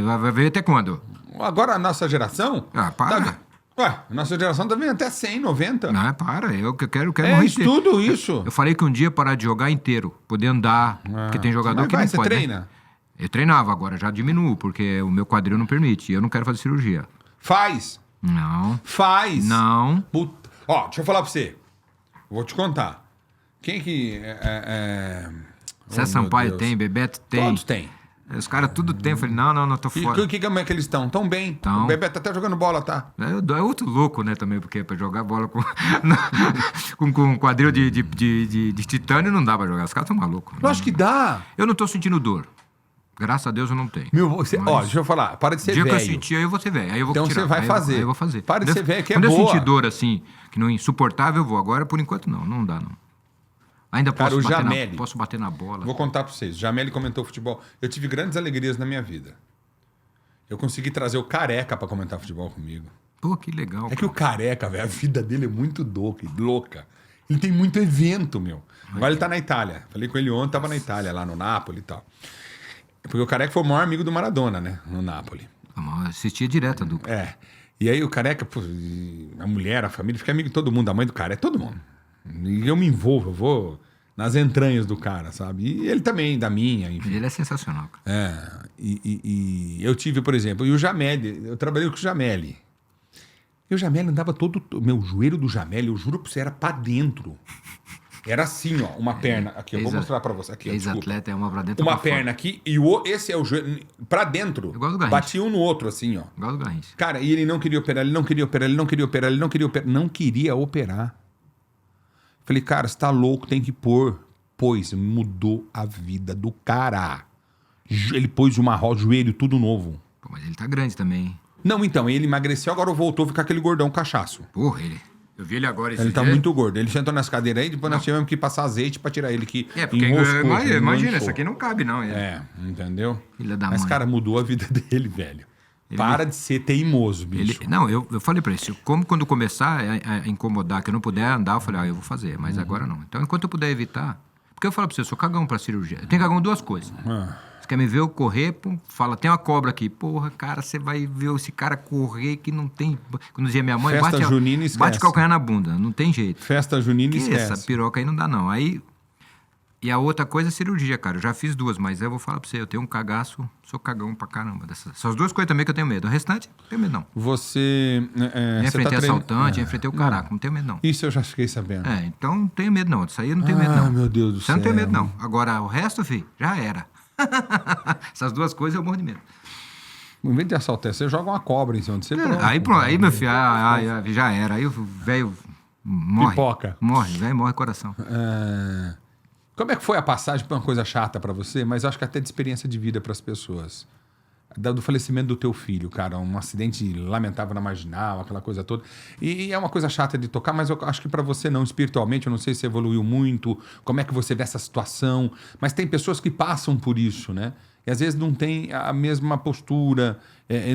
Vai ver até quando? Agora a nossa geração... Para. A nossa geração tá vendo até 100, 90. Não, para. Eu quero É morrer isso inteiro. tudo isso. Eu falei que um dia parar de jogar inteiro, poder andar, porque tem jogador Mas que não você pode. treina? Né? Eu treinava, agora já diminuo, porque o meu quadril não permite. E eu não quero fazer cirurgia. Faz. Não. Faz. Não. Puta. Ó, deixa eu falar pra você. Vou te contar. Quem que... Zé Oh, Sampaio meu Deus. tem, Bebeto tem. Todos têm. Os caras tudo tem. Eu falei, não, tô E fora. como é que eles estão? Tão bem. Tão. O Bebeto tá até jogando bola, tá? É outro louco, né, também, porque pra jogar bola com com quadril de titânio não dá pra jogar. Os caras são malucos. Lógico que dá. Eu não tô sentindo dor. Graças a Deus eu não tenho. Ó, deixa eu falar. Para de ser O dia velho. que eu sentir, aí eu vou ser velho. Aí eu vou Então tirar. você vai Aí fazer. Aí eu vou fazer. Para de ser velho, que é Quando boa. eu sentir dor assim, que não é insuportável, eu vou. Agora, por enquanto, não dá, não. Ainda Cara, posso, o Jameli. posso bater na bola. Vou contar pra vocês. O Jameli comentou futebol. Eu tive grandes alegrias na minha vida. Eu consegui trazer o Careca pra comentar futebol comigo. Pô, que legal. É que o Careca, velho, a vida dele é muito louca. Ele tem muito evento, meu. Agora ele tá na Itália. Falei com ele ontem, tava na Itália, lá no Napoli e tal. Porque o Careca foi o maior amigo do Maradona, né? No Napoli. Eu assistia direto a dupla. E aí o Careca, pô, a mulher, a família, fica amigo de todo mundo, a mãe do Careca, todo mundo. E eu me envolvo, eu vou nas entranhas do cara, sabe? E ele também, da minha, enfim. Ele é sensacional, cara. E eu tive, por exemplo, e o Jameli, eu trabalhei com o Jameli. E o Jameli andava todo... Meu joelho do Jameli, eu juro pra você, era pra dentro. Era assim, ó, uma perna. Aqui, eu vou mostrar pra você. Aqui, ó, desculpa. Ex-atleta é uma pra dentro. Uma outra pra perna fora. aqui e esse é o joelho pra dentro. Igual do Garrincha. Batia um no outro, assim, ó. Igual do Garrincha. Cara, e ele não queria operar, ele não queria operar, ele não queria operar, ele não queria operar. Não queria operar. Falei, cara, você tá louco, tem que pôr. Pois, mudou a vida do cara. Ele pôs uma roda, joelho, tudo novo. Pô, mas ele tá grande também, hein? Não, então, ele emagreceu, agora voltou a ficar aquele gordão cachaço. Porra, eu vi ele agora esse Ele tá dia. muito gordo. Ele sentou nas cadeiras aí, depois nós tivemos que passar azeite pra tirar ele que Porque enroscou, imagina, manchou. isso aqui não cabe, não. Entendeu? Filha da Mas, mãe. cara, mudou a vida dele, velho. Para de ser teimoso, bicho. Eu falei pra ele, como quando começar a incomodar, que eu não puder andar, eu falei, eu vou fazer, mas agora não. Então, enquanto eu puder evitar... Porque eu falo pra você, eu sou cagão pra cirurgia. Eu tenho cagão duas coisas. Você quer me ver eu correr, pum, fala, tem uma cobra aqui. Porra, cara, você vai ver esse cara correr que não tem... Quando dizia minha mãe, Festa junina, esquece. bate calcanhar na bunda, não tem jeito. Festa junina, Que esquece. essa piroca aí não dá, não. Aí... E a outra coisa é cirurgia, cara. Eu já fiz duas, mas eu vou falar pra você, eu tenho um cagaço, sou cagão pra caramba. Essas duas coisas também que eu tenho medo. O restante, não tenho medo, não. Você... Já enfrentei assaltante, já enfrentei o caraca, não tenho medo, não. Isso eu já fiquei sabendo. Então não tenho medo, não. Isso aí eu não tenho medo, não. meu Deus do Você céu. não tem medo, não. Agora, o resto, filho, já era. Essas duas coisas eu morro de medo. Em vez de assaltar, você joga uma cobra em cima de você. Aí, meu filho, já era. Aí o velho morre. Pipoca. Morre, velho morre coração. Como é que foi a passagem por uma coisa chata pra você? Mas eu acho que até de experiência de vida pras pessoas. do falecimento do teu filho, cara, um acidente lamentável na Marginal, aquela coisa toda. E é uma coisa chata de tocar, mas eu acho que pra você não, espiritualmente, eu não sei se evoluiu muito, como é que você vê essa situação, mas tem pessoas que passam por isso, né? E às vezes não tem a mesma postura,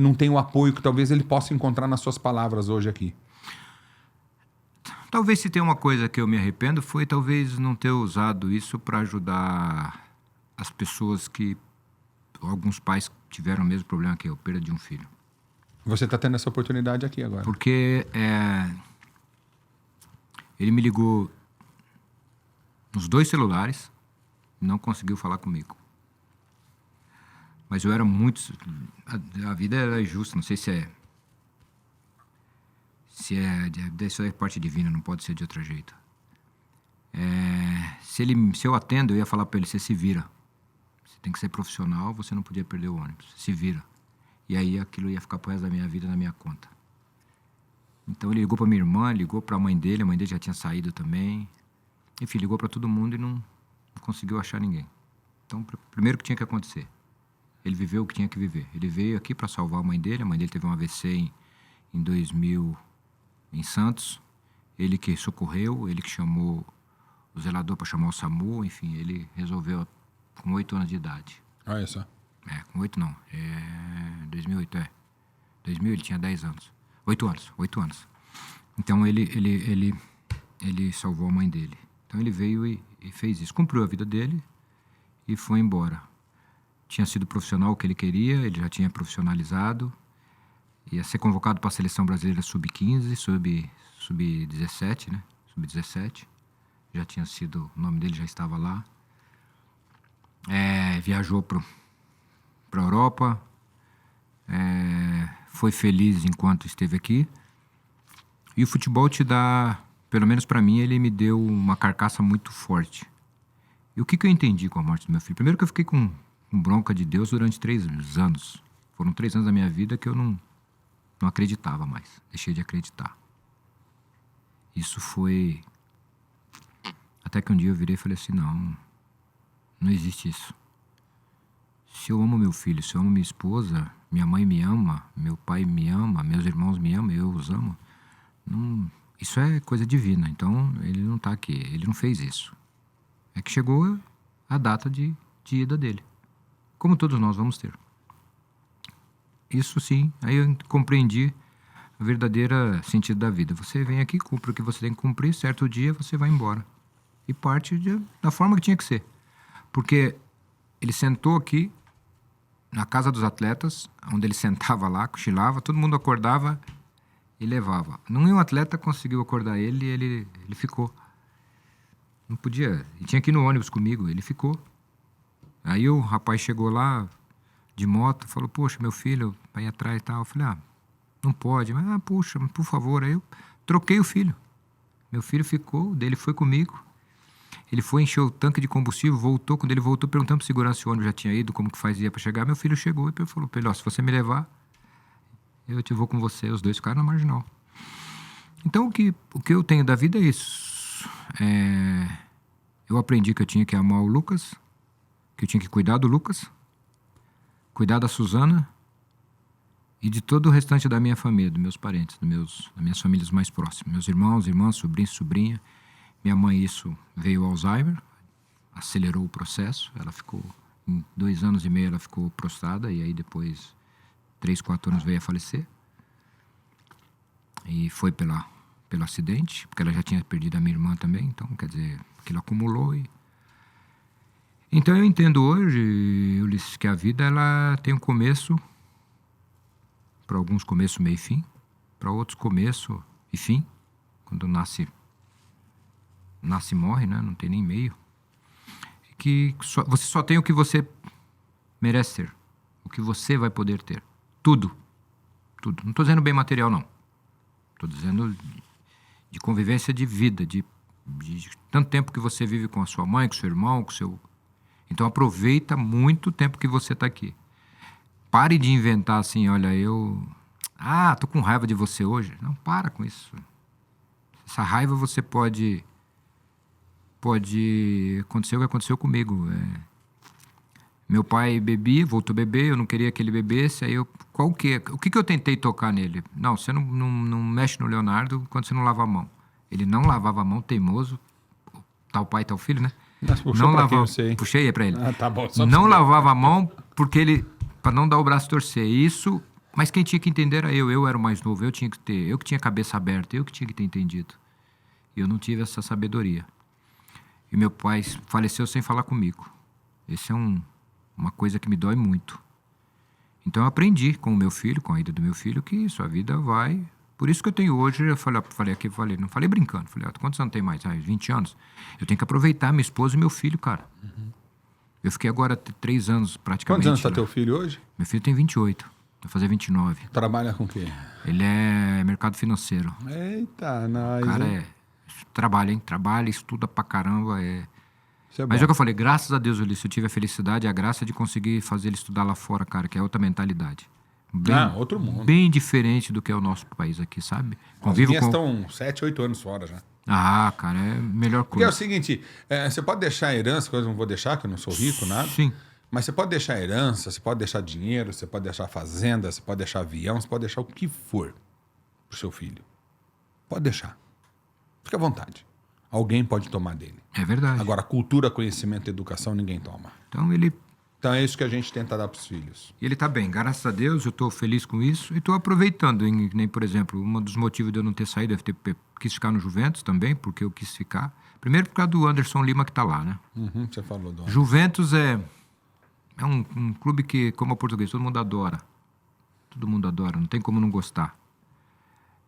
não tem o apoio que talvez ele possa encontrar nas suas palavras hoje aqui. Talvez se tem uma coisa que eu me arrependo foi talvez não ter usado isso para ajudar as pessoas que alguns pais tiveram o mesmo problema que eu, perda de um filho. Você está tendo essa oportunidade aqui agora. Porque ele me ligou nos 2 celulares e não conseguiu falar comigo. Mas eu era muito... A vida é justa, não sei isso é parte divina, não pode ser de outro jeito. Se eu atendo, eu ia falar para ele, você se vira. Você tem que ser profissional, você não podia perder o ônibus. Se vira. E aí aquilo ia ficar pro resto da minha vida na minha conta. Então ele ligou para minha irmã, ligou para a mãe dele já tinha saído também. Enfim, ligou para todo mundo e não conseguiu achar ninguém. Então, primeiro que tinha que acontecer. Ele viveu o que tinha que viver. Ele veio aqui para salvar a mãe dele teve um AVC em 2000 em Santos. Ele que socorreu, ele que chamou o zelador para chamar o SAMU, enfim, ele resolveu com 8 anos de idade. Olha só. Com 8 não. 2008, 2000 ele tinha 10 anos. 8 anos. Então ele salvou a mãe dele. Então ele veio e fez isso. Cumpriu a vida dele e foi embora. Tinha sido profissional o que ele queria, ele já tinha profissionalizado. Ia ser convocado para a seleção brasileira sub-15, sub-17, né? Sub-17. Já tinha sido, o nome dele já estava lá. Viajou para a Europa. Foi feliz enquanto esteve aqui. E o futebol te dá, pelo menos para mim, ele me deu uma carcaça muito forte. E o que eu entendi com a morte do meu filho? Primeiro que eu fiquei com bronca de Deus durante 3 anos. Foram 3 anos da minha vida que eu não acreditava mais. Deixei de acreditar. Isso foi... Até que um dia eu virei e falei assim, não existe isso. Se eu amo meu filho, se eu amo minha esposa, minha mãe me ama, meu pai me ama, meus irmãos me amam, eu os amo. Isso é coisa divina. Então, ele não tá aqui. Ele não fez isso. É que chegou a data de ida dele. Como todos nós vamos ter. Isso sim, aí eu compreendi o verdadeiro sentido da vida. Você vem aqui, cumpre o que você tem que cumprir, certo dia você vai embora. E parte da forma que tinha que ser. Porque ele sentou aqui, na casa dos atletas, onde ele sentava lá, cochilava, todo mundo acordava e levava. Nenhum atleta conseguiu acordar ele e ele ficou. Não podia, ele tinha que ir no ônibus comigo, ele ficou. Aí o rapaz chegou lá, de moto, falou, poxa, meu filho vai atrás e tal. Eu falei, não pode. Mas, puxa, por favor. Aí eu troquei o filho. Meu filho ficou, o dele foi comigo. Ele foi, encheu o tanque de combustível, voltou. Quando ele voltou, perguntando pro segurança se o ônibus já tinha ido, como que fazia para chegar. Meu filho chegou e falou pra ele, se você me levar, eu te vou com você. Os 2 ficaram na Marginal. Então, o que eu tenho da vida é isso. Eu aprendi que eu tinha que amar o Lucas, que eu tinha que cuidar do Lucas, cuidar da Suzana e de todo o restante da minha família, dos meus parentes, das minhas famílias mais próximas. Meus irmãos, irmãs, sobrinhos, sobrinha. Minha mãe, isso veio Alzheimer, acelerou o processo. Ela ficou, em 2 anos e meio, ela ficou prostrada e aí depois, 3, 4 anos, veio a falecer. E foi pelo acidente, porque ela já tinha perdido a minha irmã também. Então, quer dizer, aquilo acumulou e... Então eu entendo hoje, Ulisses, que a vida ela tem um começo, para alguns começo, meio e fim, para outros começo e fim. Quando nasce e morre, né? Não tem nem meio. Que você só tem o que você merece ter, o que você vai poder ter. Tudo. Não estou dizendo bem material, não. Estou dizendo de convivência de vida, de tanto tempo que você vive com a sua mãe, com o seu irmão, com o seu... Então aproveita muito o tempo que você está aqui. Pare de inventar assim, olha, tô com raiva de você hoje. Não, para com isso. Essa raiva você pode acontecer o que aconteceu comigo. Meu pai bebia, voltou a beber, eu não queria que ele bebesse, aí o que eu tentei tocar nele? Não, você não mexe no Leonardo quando você não lava a mão. Ele não lavava a mão, teimoso, tal pai, tal filho, né? Mas puxou Não pra lavava, quem eu sei. puxei pra ele. Ah, tá bom. Só Não pra- lavava a mão porque ele, para não dar o braço a torcer. Isso, mas quem tinha que entender era eu era o mais novo, eu que tinha a cabeça aberta, eu que tinha que ter entendido. E eu não tive essa sabedoria. E meu pai faleceu sem falar comigo. Esse é uma coisa que me dói muito. Então eu aprendi com o meu filho, com a ida do meu filho, que sua vida vai... Por isso que eu tenho hoje, eu falei não falei brincando, falei, quantos anos tem mais? 20 anos. Eu tenho que aproveitar minha esposa e meu filho, cara. Eu fiquei agora 3 anos praticamente. Quantos anos tá lá. teu filho hoje? Meu filho tem 28, vai fazer 29. Trabalha com o quê? Ele é mercado financeiro. Eita, nós. O cara hein? trabalha, estuda pra caramba, Isso é Mas bom. é o que eu falei, graças a Deus, Ulisses, eu tive a felicidade e a graça de conseguir fazer ele estudar lá fora, cara, que é outra mentalidade. Outro mundo. Bem diferente do que é o nosso país aqui, sabe? As Convivo minhas com... estão 7, 8 anos fora já. Ah, cara, é a melhor Porque é o coisa. seguinte, você pode deixar a herança, coisa eu não vou deixar, que eu não sou rico, nada. Sim. Mas você pode deixar a herança, você pode deixar dinheiro, você pode deixar fazenda, você pode deixar avião, você pode deixar o que for pro seu filho. Pode deixar. Fique à vontade. Alguém pode tomar dele. É verdade. Agora, cultura, conhecimento e educação, ninguém toma. Então ele Então é isso que a gente tenta dar pros filhos. tá bem, graças a Deus, eu tô feliz com isso e tô aproveitando. Nem, por exemplo, um dos motivos de eu não ter saído, quis ficar no Juventus também, porque eu quis ficar. Primeiro por causa do Anderson Lima que tá lá, né? Você falou do... Juventus é um clube que, como a português, todo mundo adora. Todo mundo adora, não tem como não gostar.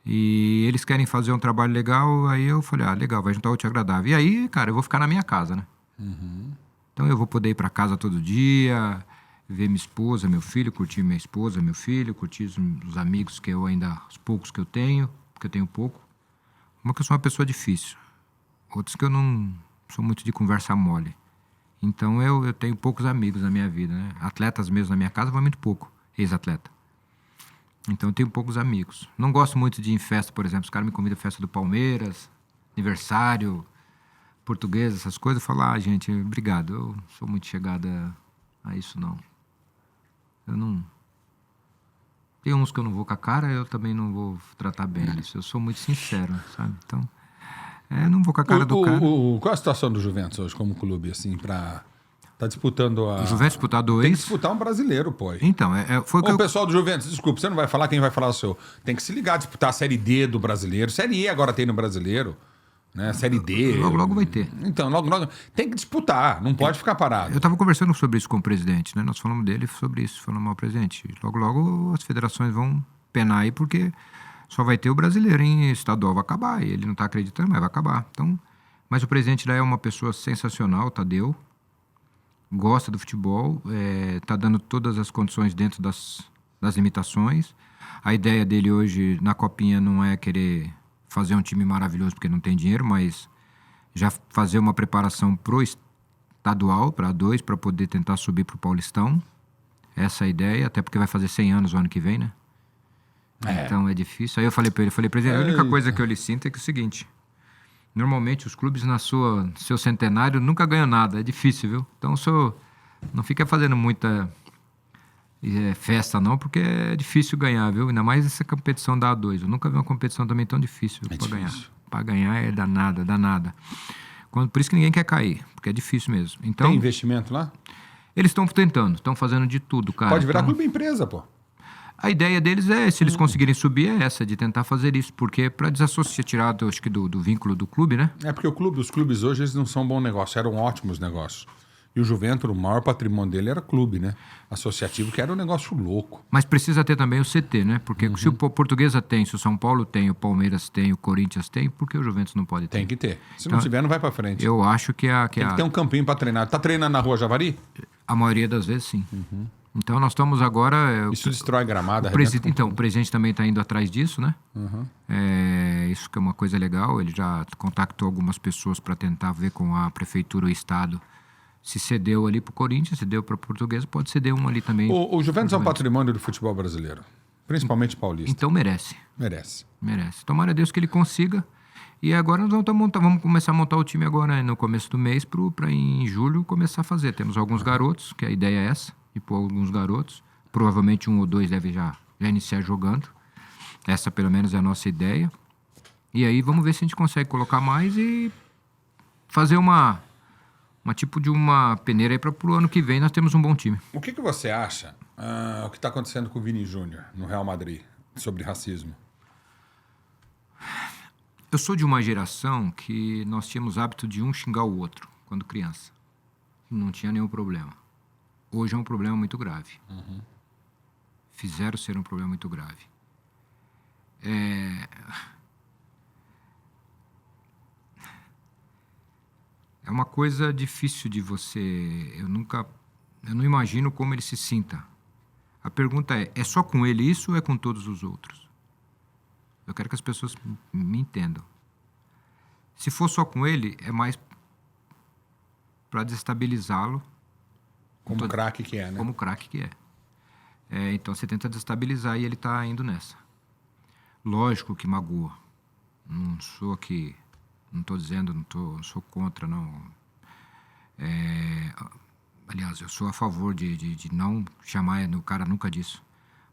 E eles querem fazer um trabalho legal, aí eu falei, legal, vai juntar o útil ao agradável. E aí, cara, eu vou ficar na minha casa, né? Então eu vou poder ir para casa todo dia, ver minha esposa, meu filho, curtir minha esposa, meu filho, curtir os amigos que eu ainda, os poucos que eu tenho, porque eu tenho pouco. Uma que eu sou uma pessoa difícil, outros que eu não sou muito de conversa mole. Então eu tenho poucos amigos na minha vida, né? Atletas mesmo na minha casa, vai muito pouco, ex-atleta. Então eu tenho poucos amigos. Não gosto muito de ir em festa, por exemplo, os caras me convidam à festa do Palmeiras, aniversário, português, essas coisas. Eu falo, gente, obrigado, eu não sou muito chegada a isso, não. Eu não... Tem uns que eu não vou com a cara, eu também não vou tratar bem eles. Eu sou muito sincero, sabe? Então, não vou com a cara do cara. Qual a situação do Juventus hoje como clube, assim, pra... Tá disputando a... O Juventus disputar Tem que 2. disputar um brasileiro, pô. Então, foi o que Ô, eu... pessoal do Juventus, desculpa, você não vai falar, quem vai falar é o seu. Tem que se ligar, disputar a Série D do brasileiro. Série E agora tem no brasileiro, né? Série D. Logo vai ter. Então, logo. Tem que disputar, não pode ficar parado. Eu estava conversando sobre isso com o presidente, né? Nós falamos dele sobre isso, falamos ao presidente. Logo as federações vão penar aí, porque só vai ter o brasileiro em estadual, vai acabar. E ele não está acreditando, mas vai acabar. Então, mas o presidente lá é uma pessoa sensacional, o Tadeu. Gosta do futebol, está dando todas as condições dentro das limitações. A ideia dele hoje na Copinha não é querer fazer um time maravilhoso porque não tem dinheiro, mas já fazer uma preparação pro estadual, para 2, para poder tentar subir pro Paulistão. Essa é a ideia, até porque vai fazer 100 anos o ano que vem, né? Então é difícil. Aí eu falei para ele, presidente, a única coisa que eu lhe sinto é que é o seguinte... Normalmente os clubes na seu centenário nunca ganham nada, é difícil, viu? Então o senhor não fica fazendo muita festa não, porque é difícil ganhar, viu? Ainda mais essa competição da A2. Eu nunca vi uma competição também tão difícil para ganhar. Para ganhar é danada. Por isso que ninguém quer cair, porque é difícil mesmo. Então, Tem investimento lá? eles estão tentando, estão fazendo de tudo, cara. Pode virar Então, clube empresa, pô. a ideia deles se eles conseguirem subir, é essa, de tentar fazer isso. Porque para desassociar, tirar, acho que do vínculo do clube, né? É porque os clubes hoje eles não são bom negócio, eram ótimos negócios. E o Juventus, o maior patrimônio dele era clube, né? Associativo, que era um negócio louco. Mas precisa ter também o CT, né? Porque se o Portuguesa tem, se o São Paulo tem, o Palmeiras tem, o Corinthians tem, por que o Juventus não pode ter? Tem que ter. Se não tiver, não vai pra frente. Eu acho que Tem que ter um campinho pra treinar. Tá treinando na Rua Javari? a maioria das vezes, sim. Então nós estamos agora... Isso destrói gramado. Então, o presidente também está indo atrás disso, né? Isso que é uma coisa legal. Ele já contactou algumas pessoas para tentar ver com a prefeitura, o estado, se cedeu ali para o Corinthians, cedeu para o Portuguesa, pode ceder um ali também. O Juventus é um patrimônio do futebol brasileiro, principalmente paulista. Então merece. Merece. Tomara a Deus que ele consiga. E agora nós vamos começar a montar o time agora, né, no começo do mês, para em julho começar a fazer. Temos alguns garotos, que a ideia é essa, de pôr alguns garotos. Provavelmente 1 ou 2 deve já iniciar jogando. Essa pelo menos é a nossa ideia. E aí vamos ver se a gente consegue colocar mais e fazer uma tipo de uma peneira aí para o ano que vem nós temos um bom time. O que você acha o que está acontecendo com o Vini Júnior no Real Madrid sobre racismo? Eu sou de uma geração que nós tínhamos hábito de um xingar o outro quando criança. Não tinha nenhum problema. Hoje é um problema muito grave. Fizeram ser um problema muito grave. É uma coisa difícil de você... Eu não imagino como ele se sinta. A pergunta é só com ele isso ou é com todos os outros? Eu quero que as pessoas me entendam. Se for só com ele, é mais para desestabilizá-lo. Como craque que é, né? Como craque que é. Então você tenta desestabilizar e ele está indo nessa. Lógico que magoa. Não sou aqui... Não estou dizendo, não sou contra, não. Aliás, eu sou a favor de não chamar o cara nunca disso.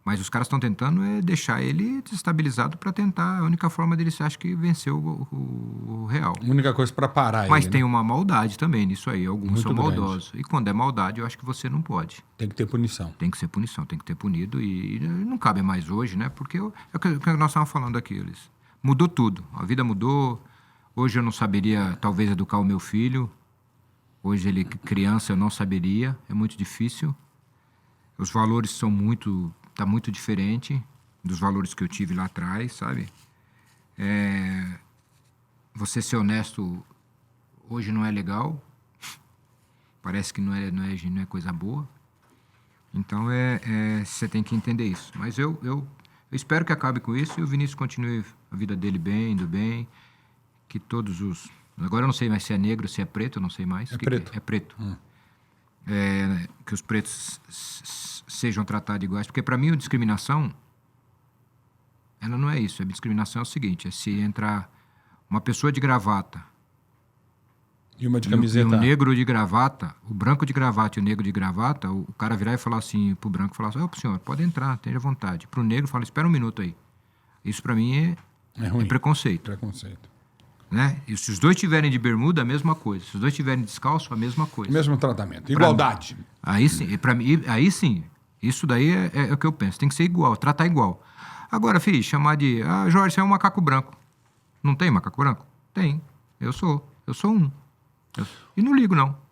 Mas os caras estão tentando deixar ele desestabilizado para tentar. A única forma dele se acha que venceu o Real. A única coisa para parar ele. Mas tem uma maldade também nisso aí. Alguns muito são grande. maldosos. E quando é maldade, eu acho que você não pode. Tem que ter punição. Tem que ser punição, tem que ter punido. E não cabe mais hoje, né? Porque é o que nós estávamos falando aqui, Ulisses. Mudou tudo. A vida mudou. Hoje eu não saberia, talvez, educar o meu filho. Hoje ele, criança, eu não saberia. É muito difícil. Os valores são muito... Está muito diferente dos valores que eu tive lá atrás, sabe? Você ser honesto hoje não é legal. Parece que não é coisa boa. Então, você tem que entender isso. Mas eu espero que acabe com isso e o Vinícius continue a vida dele bem, indo bem. Que todos os... Agora eu não sei mais se é negro, se é preto, eu não sei mais. Preto. É preto. Que os pretos sejam tratados iguais. Porque para mim a discriminação, ela não é isso. A discriminação é o seguinte, é se entrar uma pessoa de gravata E uma de e camiseta. o negro de gravata, o branco de gravata e o negro de gravata, o cara virar e falar assim pro branco, falar assim, senhor, pode entrar, tenha vontade. Pro negro, fala, espera um minuto aí. Isso para mim É ruim. é preconceito. Preconceito. Né? E se os dois tiverem de bermuda, a mesma coisa. Se os dois tiverem descalço, a mesma coisa. Mesmo tratamento. Igualdade. Aí sim, aí sim, isso daí é o que eu penso. Tem que ser igual, tratar igual. Agora, filho, chamar de... Jorge, você é um macaco branco. Não tem macaco branco? Tem. Eu sou um. E não ligo, não.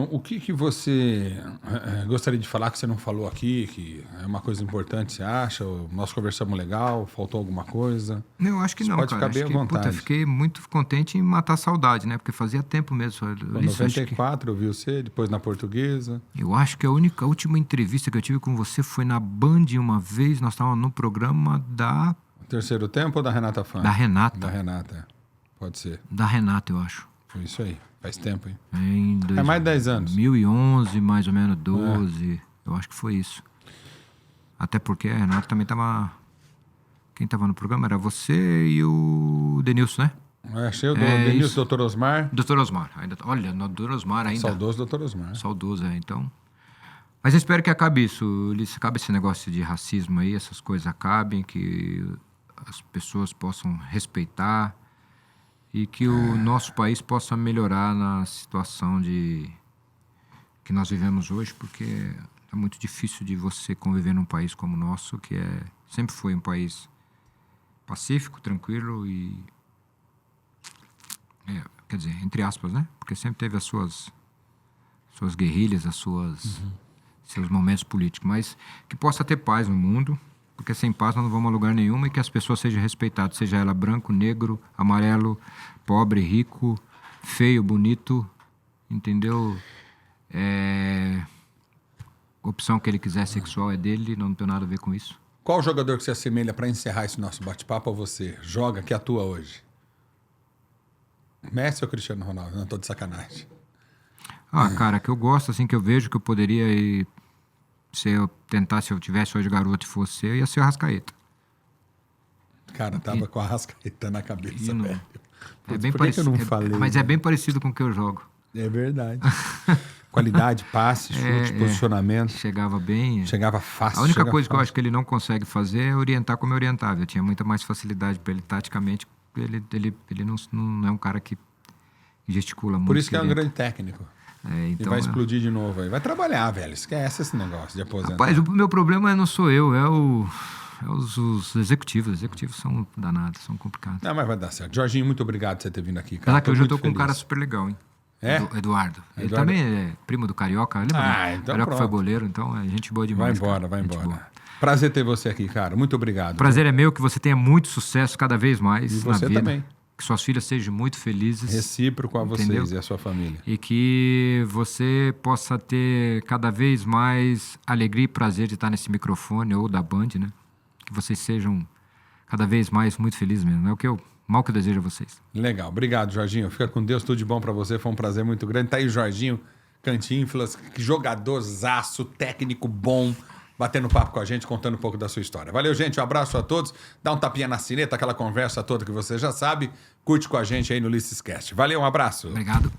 O que você gostaria de falar que você não falou aqui, que é uma coisa importante, você acha? Nós conversamos legal, faltou alguma coisa? Eu acho que Você não, pode cara. ficar bem Acho à que, vontade. fiquei muito contente em matar a saudade, né? Porque fazia tempo mesmo. Em 94 eu vi você, depois na Portuguesa. Eu acho que a última entrevista que eu tive com você foi na Band uma vez. Nós estávamos no programa da Terceiro tempo ou da Renata Fã? Da Renata. Da Renata, pode ser. Da Renata, eu acho. Foi isso aí, faz tempo, hein? É mais de 10 anos. 2011, mais ou menos, 12. Eu acho que foi isso. Até porque a Renata também estava... Quem estava no programa era você e o Denilson, né? Achei o Denilson, Dr. Osmar. Dr. Osmar. Olha, o Dr. Osmar ainda... Saudoso Dr. Osmar. Saudoso, então... Mas eu espero que acabe isso. Acabe esse negócio de racismo aí, essas coisas acabem, que as pessoas possam respeitar e que o nosso país possa melhorar na situação que nós vivemos hoje, porque é muito difícil de você conviver num país como o nosso, que sempre foi um país pacífico, tranquilo e... quer dizer, entre aspas, né? Porque sempre teve as suas guerrilhas, seus momentos políticos, mas que possa ter paz no mundo, porque sem paz nós não vamos a lugar nenhum, e que as pessoas sejam respeitadas, seja ela branco, negro, amarelo, pobre, rico, feio, bonito, entendeu? Opção que ele quiser sexual é dele, não tem nada a ver com isso. Qual jogador que se assemelha para encerrar esse nosso bate-papo a você? Joga, que atua hoje? Messi ou Cristiano Ronaldo? Não, tô de sacanagem. Cara, que eu gosto, assim, que eu vejo que eu poderia se eu tivesse hoje garoto e fosse eu, ia ser o Arrascaeta. Cara, tava com a Arrascaeta na cabeça, velho. É bem por que eu não parecido. falei? Mas é bem parecido com o que eu jogo. É verdade. Qualidade, passe, chute, posicionamento. Chegava bem. Chegava fácil. A única chega coisa que eu fácil. acho que ele não consegue fazer é orientar como eu orientava. Eu tinha muita mais facilidade para ele taticamente. Ele não é um cara que gesticula muito. Por isso que é um orienta. grande técnico. É, E então, vai explodir de novo aí. Vai trabalhar, velho. Esquece esse negócio de aposentar. Rapaz, o meu problema não sou eu, os executivos. Os executivos são danados, são complicados. Não, mas vai dar certo. Jorginho, muito obrigado por você ter vindo aqui, cara. Apesar que hoje eu tô muito com um feliz. cara super legal, hein? É? Eduardo. Ele Eduardo. também é primo do Carioca. Lembra? Então Carioca pronto. foi goleiro, então é gente boa Vai demais. embora, cara. vai Gente embora. boa. Prazer ter você aqui, cara. Muito obrigado. O prazer é meu, que você tenha muito sucesso cada vez mais E na você vida. também. Que suas filhas sejam muito felizes. Recíproco a vocês Entendeu? e a sua família. E que você possa ter cada vez mais alegria e prazer de estar nesse microfone ou da Band, né? Que vocês sejam cada vez mais muito felizes mesmo. É o que eu mal que eu desejo a vocês. Legal. Obrigado, Jorginho. Fica com Deus. Tudo de bom pra você. Foi um prazer muito grande. Tá aí o Jorginho Cantinflas, jogadorzaço, técnico bom, batendo papo com a gente, contando um pouco da sua história. Valeu, gente. Um abraço a todos. Dá um tapinha na sineta, aquela conversa toda que você já sabe. Curte com a gente aí no Ulisses Cast. Valeu, um abraço. Obrigado.